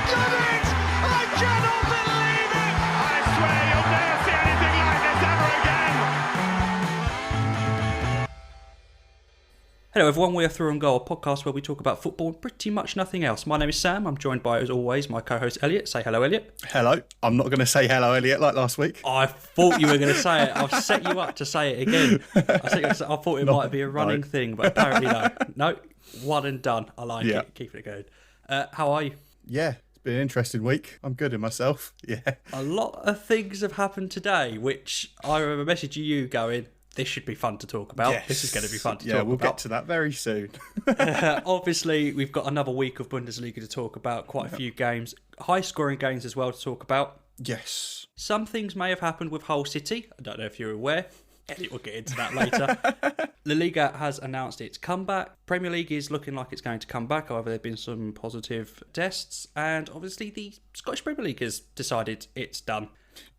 done it! I cannot believe it! I swear you'll never see anything like this ever again! Hello everyone, we are Through and Goal, a podcast where we talk about football and pretty much nothing else. My name is Sam, I'm joined by, as always, my co-host Elliot. Say hello, Elliot. Hello. I'm not going to say hello, Elliot, like last week. I thought you were going to say it. I've set you up to say it again. I thought it might be a running thing, but apparently no. No, one and done. I like it. Keep it going. How are you? Yeah, it's been an interesting week. I'm good in myself. Yeah. A lot of things have happened today, which I remember messaging you going, this should be fun to talk about. Yes. This is going to be fun to talk about. Yeah, we'll get to that very soon. Obviously, we've got another week of Bundesliga to talk about, quite a few games, high-scoring games as well to talk about. Yes. Some things may have happened with Hull City. I don't know if you're aware. Elliot will get into that later. La Liga has announced its comeback. Premier League is looking like it's going to come back. However, there have been some positive tests. And obviously, the Scottish Premier League has decided it's done.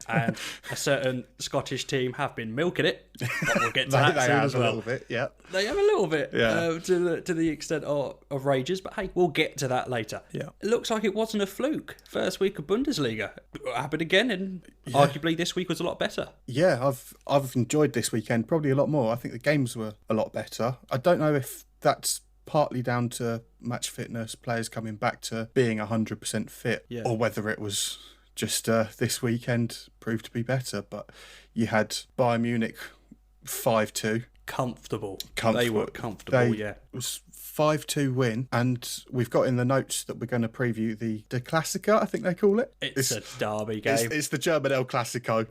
And a certain Scottish team have been milking it, but we'll get to that they soon have as well. a little bit, yeah. They have a little bit, Yeah. to the extent of rages, but hey, we'll get to that later. Yeah. It looks like it wasn't a fluke. First week of Bundesliga. It happened again, and arguably this week was a lot better. Yeah, I've enjoyed this weekend probably a lot more. I think the games were a lot better. I don't know if that's partly down to match fitness, players coming back to being 100% fit, or whether it was just this weekend proved to be better. But you had Bayern Munich 5-2. Comfortable. They were comfortable, It was 5-2 win, and we've got in the notes that we're going to preview the Klassiker, I think they call it. It's a derby game. It's the German El Clasico.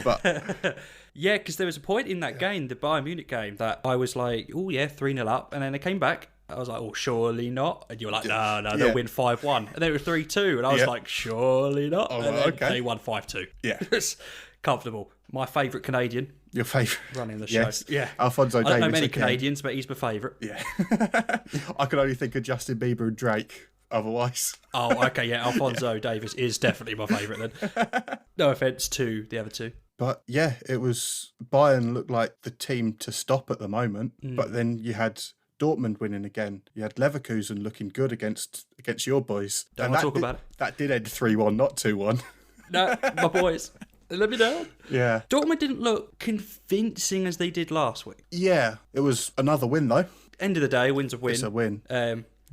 But yeah, because there was a point in that game, the Bayern Munich game, that I was like, oh yeah, 3-0 up, and then they came back. I was like, oh, surely not. And you were like, no, they'll win 5-1. And then it was 3-2. And I was like, surely not. Oh, and then okay. they won 5-2. Yeah. It's comfortable. My favourite Canadian. Your favourite? Running the show. Yes. Yeah. Alphonso Davies. I don't know many again. Canadians, but he's my favourite. Yeah. I could only think of Justin Bieber and Drake otherwise. Oh, okay, yeah. Alphonso Davies is definitely my favourite then. No offence to the other two. But yeah, it was... Bayern looked like the team to stop at the moment. But then you had Dortmund winning again. You had Leverkusen looking good against your boys. Don't want to talk about it. That did end 3-1, not 2-1. No, my boys. Let me know. Yeah. Dortmund didn't look convincing as they did last week. Yeah, it was another win though. End of the day, a win's a win. It's a win.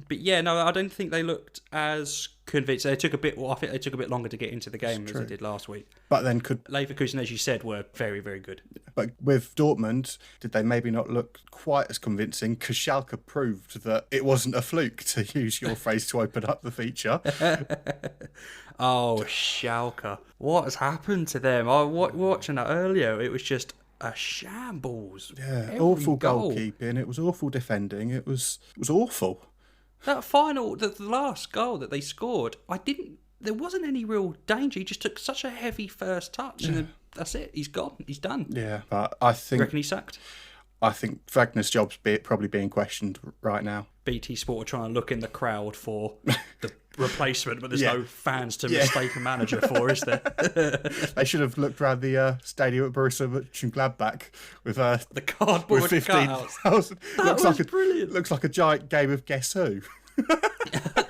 But yeah, no, I don't think they looked as convincing. They took a bit. Well, I think they took a bit longer to get into the game as they did last week. But then Leverkusen, as you said, were very, very good. But with Dortmund, did they maybe not look quite as convincing? Because Schalke proved that it wasn't a fluke, to use your phrase to open up the feature. Oh, Schalke! What has happened to them? I was watching that earlier. It was just a shambles. Yeah, Every awful goal. goalkeeping. It was awful defending. It was awful. That final, the last goal that they scored, there wasn't any real danger. He just took such a heavy first touch, and then that's it. He's gone. He's done. Yeah, but I think... You reckon he's sacked? I think Wagner's job's probably being questioned right now. BT Sport are trying to look in the crowd for the replacement, but there's no fans to mistake a manager for, is there? They should have looked around the stadium at Borussia Mönchengladbach with the cardboard with 15,000. That was brilliant. Looks like a giant game of Guess Who.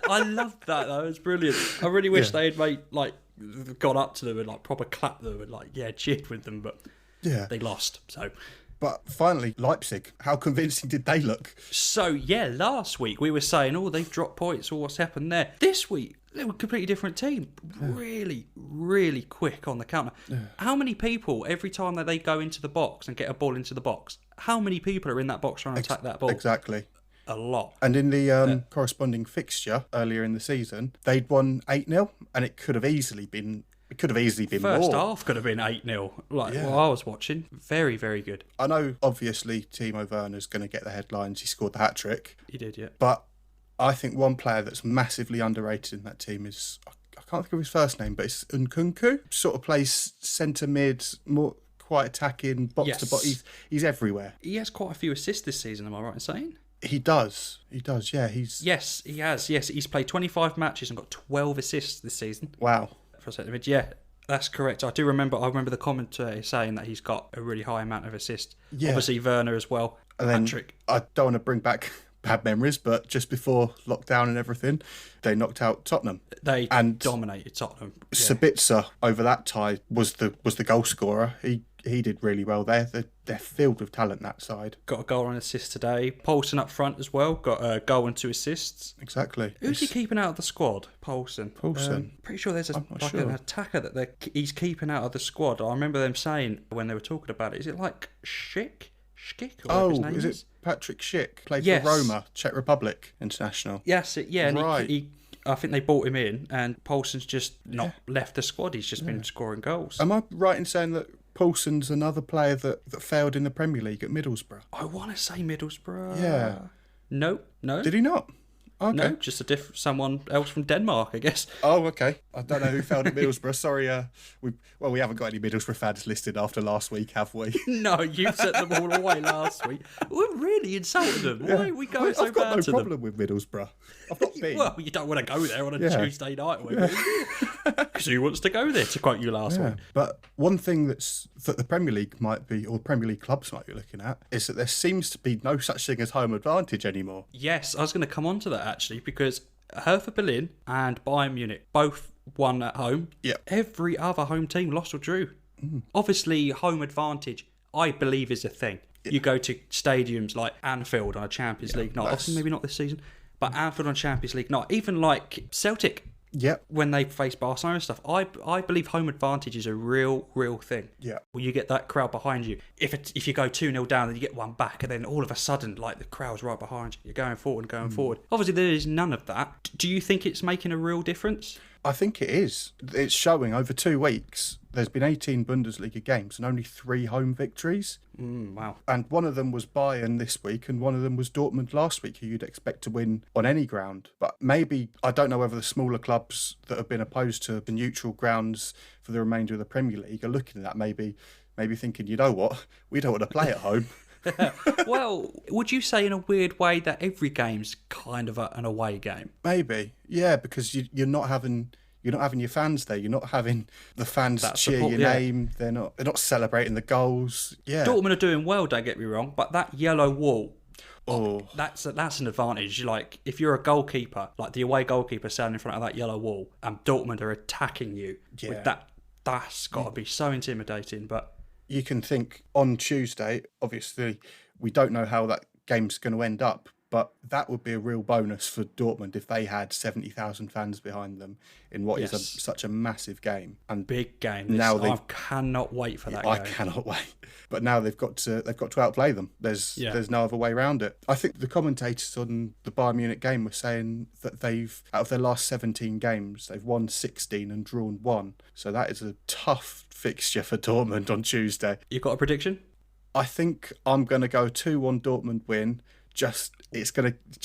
I loved that though. It was brilliant. I really wish they had gone up to them and proper clapped them and cheered with them, but they lost. So. But finally, Leipzig, how convincing did they look? So, yeah, last week we were saying, oh, they've dropped points, or what's happened there. This week, they were a completely different team. Really, really quick on the counter. Yeah. How many people, every time that they go into the box and get a ball into the box, how many people are in that box trying to attack that ball? Exactly. A lot. And in the corresponding fixture earlier in the season, they'd won 8-0, and it could have easily been... First more. half could have been 8-0. While I was watching. Very, very good. I know, obviously, Timo Werner's going to get the headlines. He scored the hat-trick. He did, yeah. But I think one player that's massively underrated in that team is... I can't think of his first name, but it's Nkunku. Sort of plays centre mid, more quite attacking, box to box. He's everywhere. He has quite a few assists this season, am I right in saying? He does, yeah. Yes, he has. Yes, he's played 25 matches and got 12 assists this season. Wow. For a second, yeah, that's correct. I remember the commentator saying that he's got a really high amount of assists. Yeah. Obviously Werner as well. And then Hat-trick. I don't want to bring back bad memories, but just before lockdown and everything, they knocked out Tottenham. They dominated Tottenham. Yeah. Sabitzer over that tie was the goal scorer. He did really well there. They're filled with talent, that side. Got a goal and assist today. Paulson up front as well. Got a goal and 2 assists. Exactly. Who's he keeping out of the squad? Paulson. Pretty sure there's an attacker that he's keeping out of the squad. I remember them saying when they were talking about it, is it like Schick? Or his name is it Patrick Schick? Played for Roma, Czech Republic international. Yes, yeah. Right. And I think they brought him in, and Paulson's just not left the squad. He's just been scoring goals. Am I right in saying that Paulson's another player that failed in the Premier League at Middlesbrough? I want to say Middlesbrough. Yeah. No. Did he not? Okay. No, just someone else from Denmark, I guess. Oh, okay. I don't know who failed at Middlesbrough. Sorry, we haven't got any Middlesbrough fans listed after last week, have we? No, you sent them all away last week. We really insulted them. Why are we going so bad to them? I've got no problem with Middlesbrough. I've not been. Well, you don't want to go there on a Tuesday night, because who wants to go there, to quote you last week? But one thing that the Premier League might be, or Premier League clubs might be looking at, is that there seems to be no such thing as home advantage anymore. Yes, I was going to come on to that actually, because Hertha Berlin and Bayern Munich both won at home. Yeah. Every other home team lost or drew. Obviously, home advantage, I believe, is a thing. You go to stadiums like Anfield on a Champions League night. Obviously, maybe not this season, but Anfield on Champions League night. Even like Celtic. Yep. When they face Barcelona and stuff, I believe home advantage is a real thing. Yeah. Well, you get that crowd behind you. If you go 2-0 down, then you get one back, and then all of a sudden, like, the crowd's right behind you. You're going forward and going forward. Obviously, there is none of that. Do you think it's making a real difference? I think it is. It's showing over 2 weeks. There's been 18 Bundesliga games and only 3 home victories. Wow. And one of them was Bayern this week, and one of them was Dortmund last week, who you'd expect to win on any ground. But maybe, I don't know whether the smaller clubs that have been opposed to the neutral grounds for the remainder of the Premier League are looking at that, maybe thinking, you know what, we don't want to play at home. Well, would you say in a weird way that every game's kind of an away game? Maybe, yeah, because you're not having your fans there. You're not having the fans cheer your name. They're not celebrating the goals. Yeah, Dortmund are doing well. Don't get me wrong, but that yellow wall. Oh, that's an advantage. Like, if you're a goalkeeper, like the away goalkeeper standing in front of that yellow wall, and Dortmund are attacking you with that, that's got to be so intimidating. But you can think on Tuesday, obviously, we don't know how that game's going to end up, but that would be a real bonus for Dortmund if they had 70,000 fans behind them in what is such a massive game. And big game. I cannot wait for that game. I cannot wait. But now they've got to outplay them. There's no other way around it. I think the commentators on the Bayern Munich game were saying that out of their last 17 games, they've won 16 and drawn 1. So that is a tough fixture for Dortmund on Tuesday. You got a prediction? I think I'm going to go 2-1 Dortmund win. Just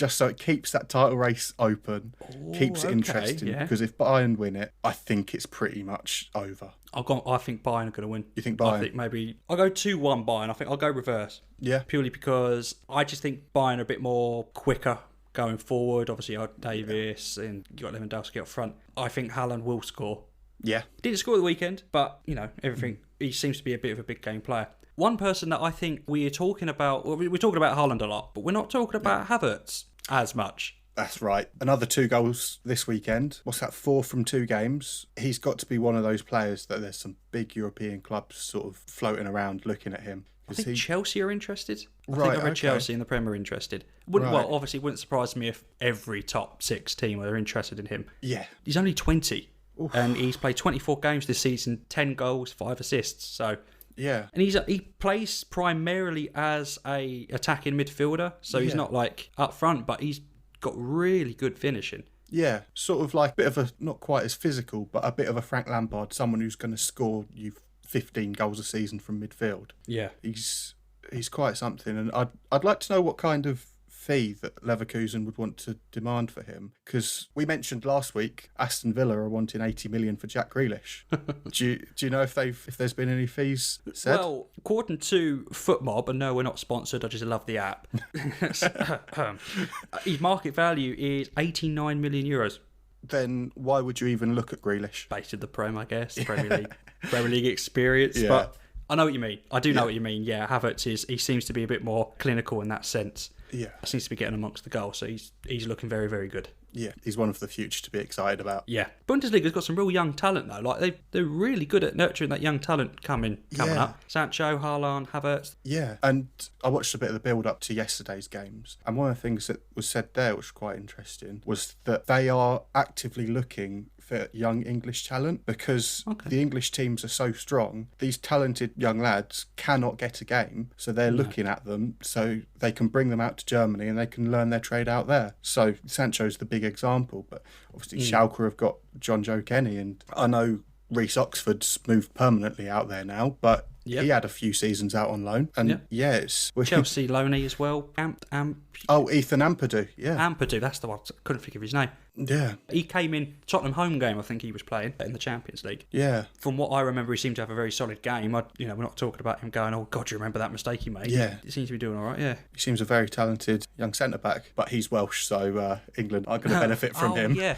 so it keeps that title race open, keeps it interesting. Yeah. Because if Bayern win it, I think it's pretty much over. I think Bayern are going to win. You think Bayern? I think maybe I'll go 2-1 Bayern. I think I'll go reverse. Yeah. Purely because I just think Bayern are a bit more quicker going forward. Obviously, you got Davis and you got Lewandowski up front. I think Haaland will score. Yeah. Didn't score at the weekend, but everything. He seems to be a bit of a big game player. One person that I think we're talking about Haaland a lot, but we're not talking about Havertz as much. That's right. Another 2 goals this weekend. What's that, 4 from 2 games? He's got to be one of those players that there's some big European clubs sort of floating around looking at him. I think Chelsea are interested. I think I read Chelsea in the Premier are interested. Well, obviously, it wouldn't surprise me if every top 6 team are interested in him. Yeah. He's only 20, and he's played 24 games this season, 10 goals, 5 assists, so... Yeah, and he plays primarily as a attacking midfielder, so he's not like up front, but he's got really good finishing. Yeah, sort of like a bit of a, not quite as physical, but a bit of a Frank Lampard, someone who's going to score you 15 goals a season from midfield. Yeah, he's quite something, and I'd like to know what kind of fee that Leverkusen would want to demand for him, because we mentioned last week Aston Villa are wanting 80 million for Jack Grealish. do you know if there's been any fees said? Well, according to FootMob, and no, we're not sponsored, I just love the app. His market value is 89 million euros. Then why would you even look at Grealish? Based in the Prem, I guess, Premier League experience, but I know what you mean. I do know what you mean. Yeah, Havertz he seems to be a bit more clinical in that sense. Yeah. Seems to be getting amongst the goals, so he's looking very, very good. Yeah, he's one of the future to be excited about. Yeah. Bundesliga's got some real young talent, though. Like, they're really good at nurturing that young talent coming up. Sancho, Haaland, Havertz. Yeah, and I watched a bit of the build-up to yesterday's games, and one of the things that was said there, which was quite interesting, was that they are actively looking for young English talent because the English teams are so strong. These talented young lads cannot get a game, so they're looking at them so they can bring them out to Germany and they can learn their trade out there. So Sancho's the big example, but obviously Schalke have got John Joe Kenny, and I know Reece Oxford's moved permanently out there now, but he had a few seasons out on loan. And it's... Chelsea loanee as well. Ethan Ampadu, Ampadu, that's the one. I couldn't think of his name. Yeah. He came in Tottenham home game, I think he was playing, in the Champions League. Yeah. From what I remember, he seemed to have a very solid game. We're not talking about him going, oh, God, do you remember that mistake he made? Yeah. He seems to be doing all right, yeah. He seems a very talented young centre-back, but he's Welsh, so England are going to benefit from him. Yeah.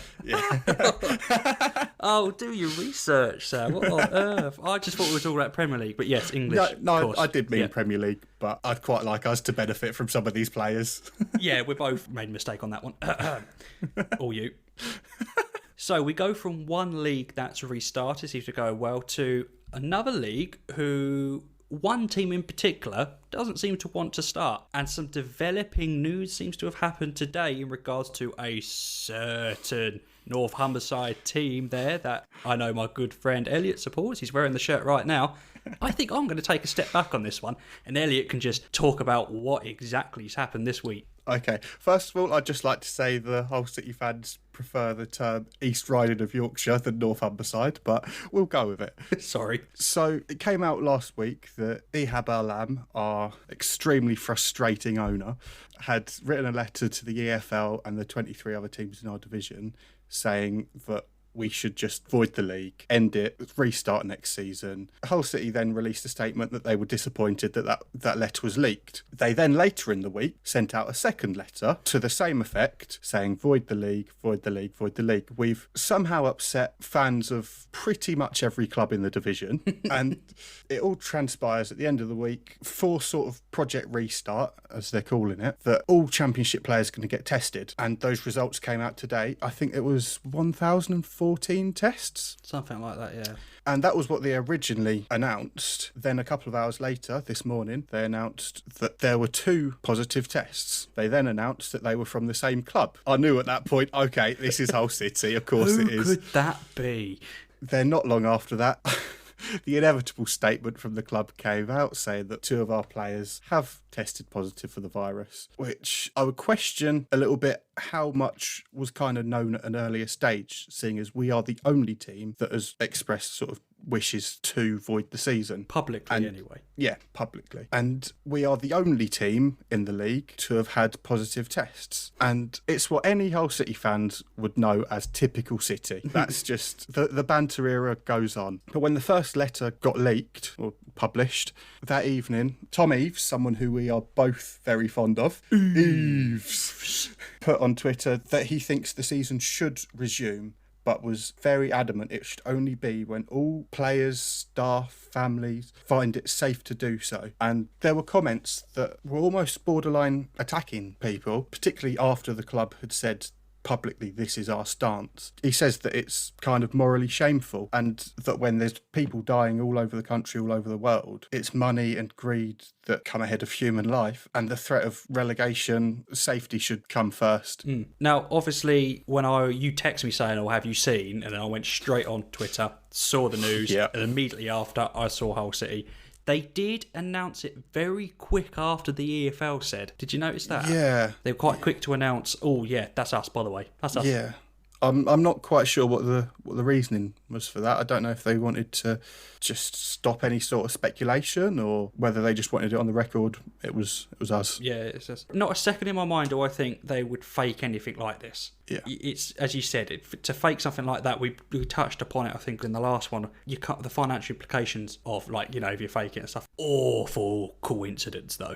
Oh, do your research, Sam. What on earth? I just thought it was all about Premier League, but yes, English. No, I did mean Premier League, but I'd quite like us to benefit from some of these players. Yeah, we both made a mistake on that one. All you. So we go from one league that's restarted, seems to go well, to another league who one team in particular doesn't seem to want to start. And some developing news seems to have happened today in regards to a certain North Humberside team there that I know my good friend Elliot supports. He's wearing the shirt right now. I think I'm going to take a step back on this one, and Elliot can just talk about what exactly has happened this week. Okay, first of all, I'd just like to say the Hull City fans prefer the term East Riding of Yorkshire than North Humberside, but we'll go with it. Sorry. So it came out last week that Ihab Alam, our extremely frustrating owner, had written a letter to the EFL and the 23 other teams in our division saying that we should just void the league, end it, restart next season. Hull City then released a statement that they were disappointed that letter was leaked. They then later in the week sent out a second letter to the same effect, saying void the league, void the league, void the league. We've somehow upset fans of pretty much every club in the division, and it all transpires at the end of the week for sort of Project Restart, as they're calling it, that all Championship players are going to get tested, and those results came out today. I think it was 1,014 tests. Something like that, yeah. And that was what they originally announced. Then a couple of hours later, this morning, they announced that there were 2 positive tests. They then announced that they were from the same club. I knew at that point, okay, this is Hull City, of course it is. Who could that be? Then not long after that, the inevitable statement from the club came out saying that 2 of our players have tested positive for the virus, which I would question a little bit how much was kind of known at an earlier stage, seeing as we are the only team that has expressed sort of wishes to void the season. Publicly, anyway. Yeah, publicly. And we are the only team in the league to have had positive tests. And it's what any Hull City fans would know as typical City. That's just, the banter era goes on. But when the first letter got leaked, or published, that evening, Tom Eaves, someone who we are both very fond of, Eaves, put on Twitter that he thinks the season should resume, but was very adamant it should only be when all players, staff, families find it safe to do so. And there were comments that were almost borderline attacking people, particularly after the club had said publicly, this is our stance. He says that it's kind of morally shameful, and that when there's people dying all over the country, all over the world, it's money and greed that come ahead of human life, and the threat of relegation, safety should come first. Now, obviously, when you text me saying, oh, have you seen? And then I went straight on Twitter, saw the news, and immediately after I saw Hull City. They did announce it very quick after the EFL said. Did you notice that? Yeah. They were quite quick to announce, oh, yeah, that's us, by the way. That's us. Yeah. I'm not quite sure what the reasoning was for that. I don't know if they wanted to just stop any sort of speculation or whether they just wanted it on the record. It was us. Yeah, it's just not a second in my mind do I think they would fake anything like this. Yeah. It's, as you said, to fake something like that, we touched upon it, I think, in the last one. You cut the financial implications of, like, if you fake it and stuff. Awful coincidence, though.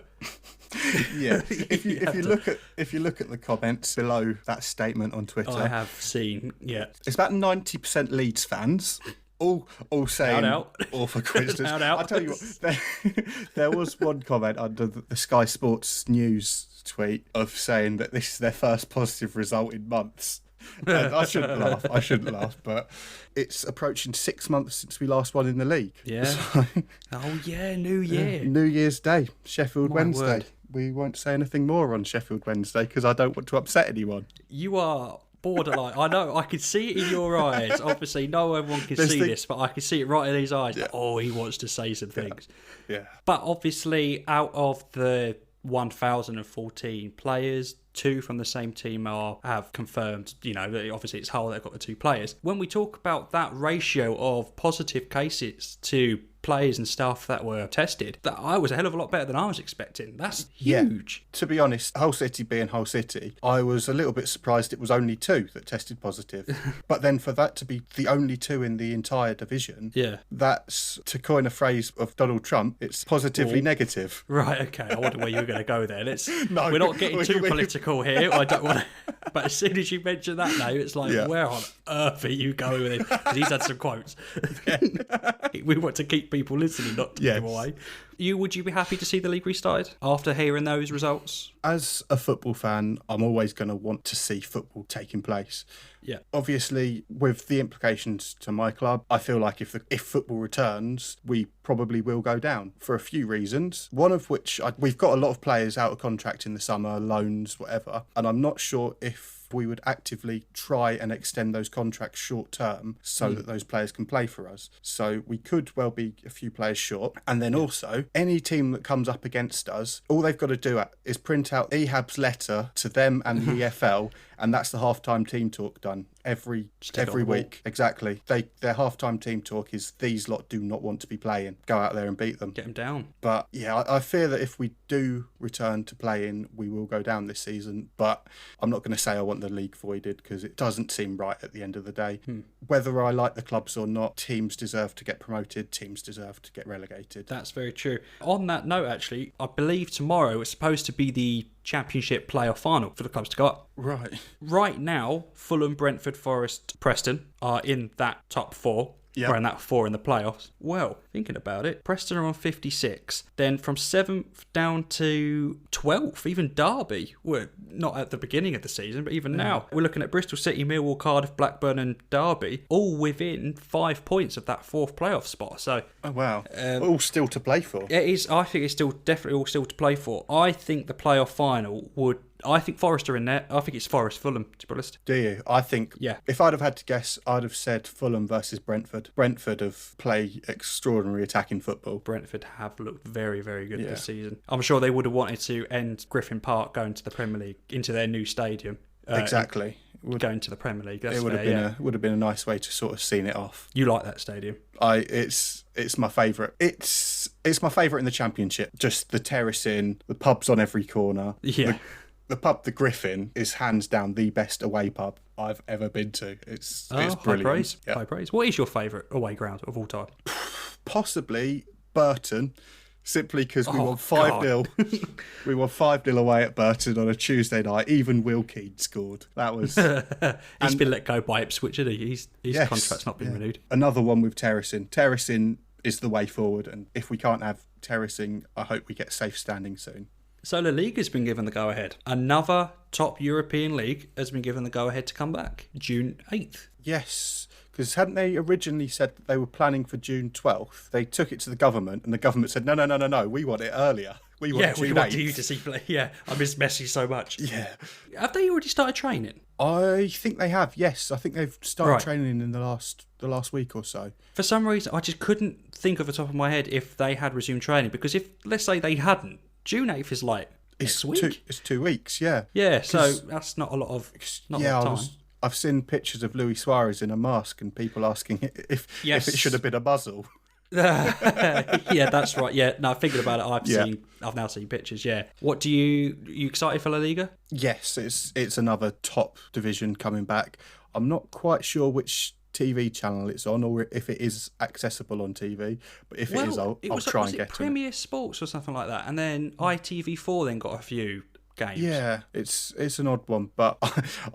Yeah. If you look at the comments below that statement on Twitter, I have seen. Yeah, it's about 90% Leeds fans. all saying Out. awful coincidence. Out. I tell you what, there was one comment under the Sky Sports News tweet of saying that this is their first positive result in months. And I shouldn't laugh, but it's approaching 6 months since we last won in the league. Yeah. So, Oh, yeah, New Year. New Year's Day, Sheffield My Wednesday. word. We won't say anything more on Sheffield Wednesday because I don't want to upset anyone. You are borderline. I know, I can see it in your eyes. Obviously, no one can see this, but I can see it right in his eyes. Yeah. Oh, he wants to say some things. Yeah. But obviously, out of the 1,014 players, 2 from the same team have confirmed, that obviously it's Hull that got the 2 players. When we talk about that ratio of positive cases to players and stuff that were tested, that I was a hell of a lot better than I was expecting. That's huge. Yeah. To be honest, Hull City being Hull City, I was a little bit surprised it was only 2 that tested positive. But then for that to be the only 2 in the entire division, that's, to coin a phrase of Donald Trump, it's positively negative. Right, okay. I wonder where you were going to go there. No, we're not getting too political here. I don't want to. But as soon as you mention that name, it's like, where on earth are you going with it? Because he's had some quotes. We want to keep people listening, not to give them away. Would you be happy to see the league restarted after hearing those results? As a football fan, I'm always going to want to see football taking place. Yeah. Obviously, with the implications to my club, I feel like if football returns, we probably will go down for a few reasons. One of which, we've got a lot of players out of contract in the summer, loans, whatever, and I'm not sure if we would actively try and extend those contracts short term so that those players can play for us. So we could well be a few players short. And then also, any team that comes up against us, all they've got to do is print out Ehab's letter to them and the EFL, and that's the halftime team talk done every week. Exactly. Their halftime team talk is, these lot do not want to be playing. Go out there and beat them. Get them down. But yeah, I fear that if we do return to playing, we will go down this season. But I'm not going to say I want the league voided because it doesn't seem right at the end of the day. Whether I like the clubs or not, teams deserve to get promoted, teams deserve to get relegated. That's very true. On that note, actually, I believe tomorrow is supposed to be the Championship playoff final for the clubs to go up. Right now, Fulham, Brentford, Forest, Preston are in that top 4. Yep. Or in that 4 in the playoffs. Well, thinking about it, Preston are on 56. Then from 7th down to 12th, even Derby were not at the beginning of the season, but even now. We're looking at Bristol City, Millwall, Cardiff, Blackburn and Derby, all within 5 points of that 4th playoff spot. So, oh wow, all still to play for. It is. I think it's definitely all still to play for. I think the playoff final would... I think Forest are in there. I think it's Forest Fulham, to be honest. Do you? I think, if I'd have had to guess, I'd have said Fulham versus Brentford. Brentford have played extraordinary attacking football. Brentford have looked very, very good this season. I'm sure they would have wanted to end Griffin Park going to the Premier League, into their new stadium. Exactly. Going to the Premier League. That's it would have been a nice way to sort of seen it off. You like that stadium? It's my favourite. It's my favourite in the Championship. Just the terracing, the pubs on every corner. Yeah. The pub, the Griffin, is hands down the best away pub I've ever been to. It's brilliant. High praise. Yep. High praise. What is your favourite away ground of all time? Possibly Burton, simply because we won 5-0. We won 5-0 away at Burton on a Tuesday night. Even Will Keane scored. That was... He's been let go by Ipswich, isn't he? His contract's not been renewed. Another one with terracing. Terracing is the way forward, and if we can't have terracing, I hope we get safe standing soon. So La Liga's been given the go-ahead. Another top European league has been given the go-ahead to come back, June 8th. Yes, because hadn't they originally said that they were planning for June 12th? They took it to the government, and the government said, no, we want it earlier. We want June 8th. Want you to see play. Yeah, I miss Messi so much. Yeah. Have they already started training? I think they have, yes. I think they've started training in the last week or so. For some reason, I just couldn't think off the top of my head if they had resumed training, because if, let's say they hadn't, June 8th is like next week. It's 2 weeks, yeah. Yeah, so that's not a lot of time. I've seen pictures of Luis Suarez in a mask and people asking if it should have been a muzzle. Yeah, that's right. Yeah, no, thinking about it, I've now seen pictures. Yeah, what you excited for La Liga? Yes, it's another top division coming back. I'm not quite sure which TV channel it's on, or if it is accessible on TV. But if it is, I'll try and get it. Premier Sports or something like that, and then ITV4 then got a few games. Yeah, it's an odd one, but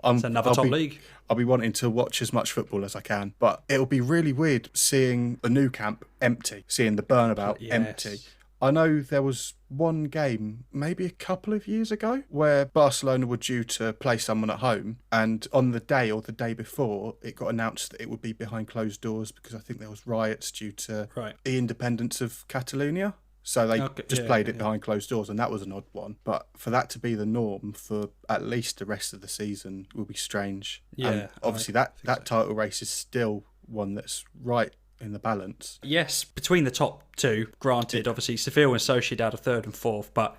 It's another top league. I'll be wanting to watch as much football as I can, but it'll be really weird seeing the Nou Camp empty, seeing the Burnabout empty. I know there was one game, maybe a couple of years ago, where Barcelona were due to play someone at home, and on the day or the day before, it got announced that it would be behind closed doors because I think there was riots due to the independence of Catalonia. So they just played it behind closed doors, and that was an odd one. But for that to be the norm for at least the rest of the season will be strange. Yeah, and obviously that title race is still one that's right in the balance. Yes, between the top two, granted, obviously Seville and Sociedad are third and fourth, but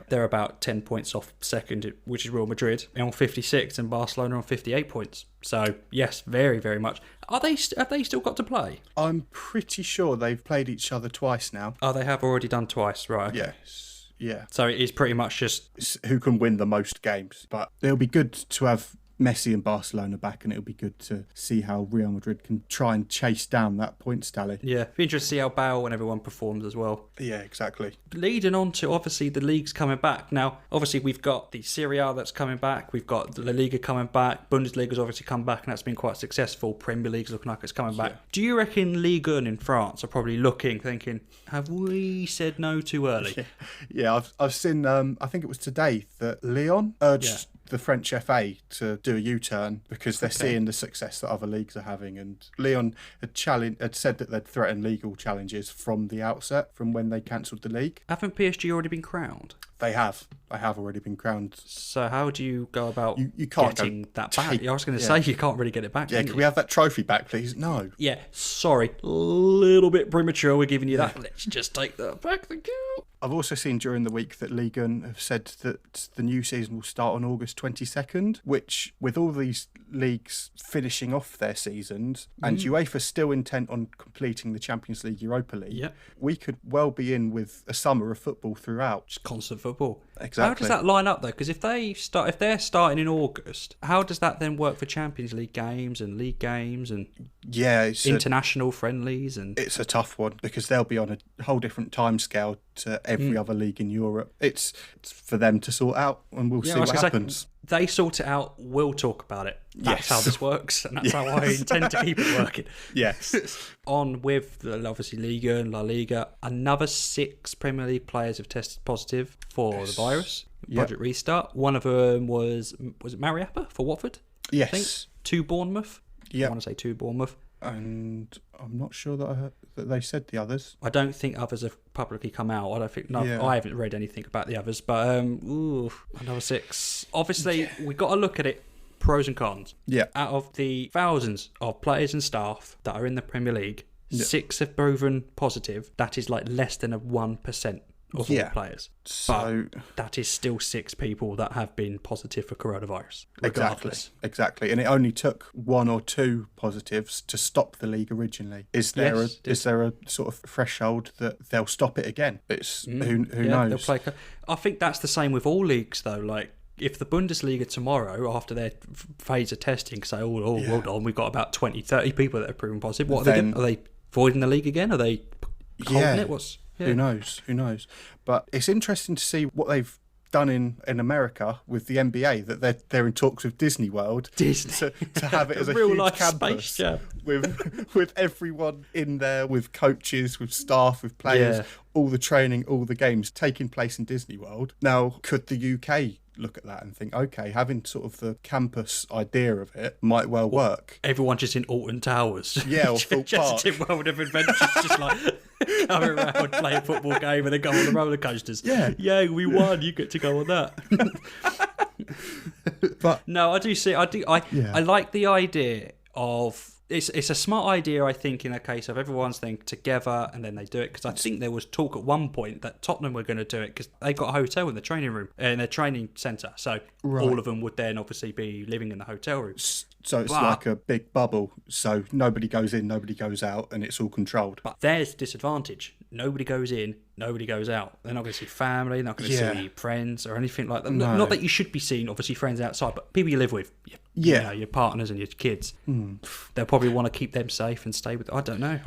they're about 10 points off second, which is Real Madrid, on 56, and Barcelona on 58 points. So, yes, very, very much. Have they still got to play? I'm pretty sure they've played each other twice now. Oh, they have already done twice, right? Okay. Yes, yeah. So it is pretty much just it's who can win the most games. But it'll be good to have Messi and Barcelona back, and it'll be good to see how Real Madrid can try and chase down that points tally. Yeah, be interesting to see how Bale and everyone performs as well. Yeah, exactly. Leading on to, obviously, the league's coming back. Now, obviously, we've got the Serie A that's coming back, we've got the La Liga coming back, Bundesliga's obviously come back, and that's been quite successful. Premier League's looking like it's coming back. Do you reckon Ligue 1 in France are probably thinking, have we said no too early? Yeah, I've seen, I think it was today, that Lyon urged the French FA to do a U-turn because they're seeing the success that other leagues are having, and Lyon had said that they'd threaten legal challenges from the outset, from when they cancelled the league. Haven't PSG already been crowned? They have already been crowned. So how do you go about you can't getting that back? I was going to say you can't really get it back. Yeah, can we have that trophy back, please? No. Yeah, sorry, a little bit premature. We're giving you that. Let's just take that back. Thank you. I've also seen during the week that Ligue 1 have said that the new season will start on August 22nd, which, with all these leagues finishing off their seasons and UEFA still intent on completing the Champions League, Europa League, we could well be in with a summer of football throughout. Just constant football. Exactly. How does that line up though? Because if they're starting in August, how does that then work for Champions League games and league games and international friendlies? And it's a tough one because they'll be on a whole different timescale to every other league in Europe. It's for them to sort out, and we'll see what happens. They sort it out, we'll talk about it. That's how this works, and that's how I intend to keep it working. Yes. On with, obviously, Liga and La Liga. Another 6 Premier League players have tested positive for the virus. Project Restart. One of them was it Mariappa for Watford? Yes. I think. 2 Bournemouth. Yeah. I want to say 2 Bournemouth. And I'm not sure that I heard that they said the others. I don't think others have publicly come out. I don't think. No, I haven't read anything about the others. But another 6. Obviously, we've got to look at it. Pros and cons. Yeah. Out of the thousands of players and staff that are in the Premier League, 6 have proven positive. That is like less than 1% of all players. So but that is still 6 people that have been positive for coronavirus. Regardless. Exactly. And it only took 1 or 2 positives to stop the league originally. Is there a sort of threshold that they'll stop it again? It's who knows? I think that's the same with all leagues though. Like, if the Bundesliga tomorrow, after their phase of testing, say, hold on, we've got about 20, 30 people that are proven positive, what are they doing? Are they voiding the league again? Are they holding it? Who knows? But it's interesting to see what they've done in America with the NBA, that they're in talks with Disney World to have it as a real huge campus with everyone in there, with coaches, with staff, with players, all the training, all the games taking place in Disney World. Now, could the UK look at that and think, okay, having sort of the campus idea of it might well work? Everyone just in Alton Towers. Yeah, or Thorpe Park. Just in World of Adventures, just like coming around, play a football game and then go on the roller coasters. Yeah, we won, you get to go on that. But no, I do see, I like the idea of, it's a smart idea, I think, in a case of everyone's then together and then they do it, because I think there was talk at one point that Tottenham were going to do it because they got a hotel in the training room, in their training centre, so all of them would then obviously be living in the hotel room. So it's like a big bubble, so nobody goes in, nobody goes out, and it's all controlled. But there's disadvantage. Nobody goes in, nobody goes out. They're not going to see family, not going to see friends or anything like that. No. Not that you should be seeing, obviously, friends outside, but people you live with, your partners and your kids. They'll probably want to keep them safe and stay with. I don't know.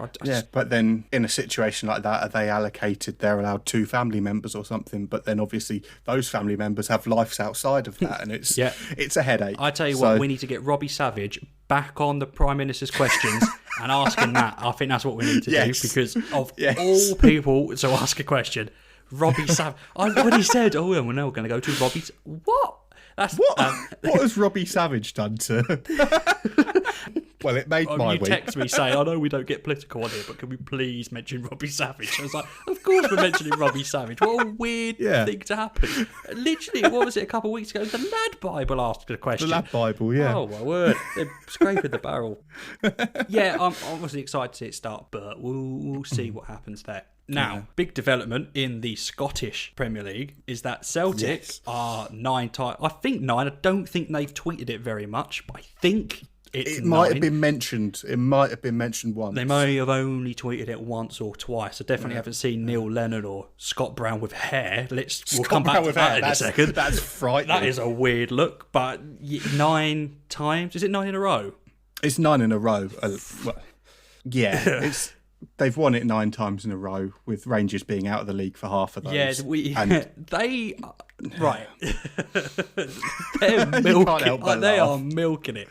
But then in a situation like that, are they allocated? They're allowed 2 family members or something. But then obviously those family members have lives outside of that, and it's a headache. I tell you what, we need to get Robbie Savage back on the Prime Minister's questions and ask him that. I think that's what we need to do, because of all people to ask a question, Robbie Savage. When he said, "Oh, well, now we're going to go to Robbie's," what? What has Robbie Savage done to? Well, it made my week. You text me saying, "I know we don't get political on here, but can we please mention Robbie Savage?" I was like, "Of course we're mentioning Robbie Savage. What a weird thing to happen." Literally, what was it, a couple of weeks ago? The Lad Bible asked a question. The Lad Bible, yeah. Oh my word, they're scraping the barrel. Yeah, I'm obviously excited to see it start, but we'll see what happens there. Now, big development in the Scottish Premier League is that Celtic are 9 times. I think 9. I don't think they've tweeted it very much, but I think it's 9. Might have been mentioned. It might have been mentioned once. They may have only tweeted it once or twice. I definitely haven't seen Neil Lennon or Scott Brown with hair. We'll come back to that in a second. That's frightening. That is a weird look, but 9 times. Is it 9 in a row? It's 9 in a row. They've won it 9 times in a row, with Rangers being out of the league for half of those. Yeah, they right. They're milking. They are milking it.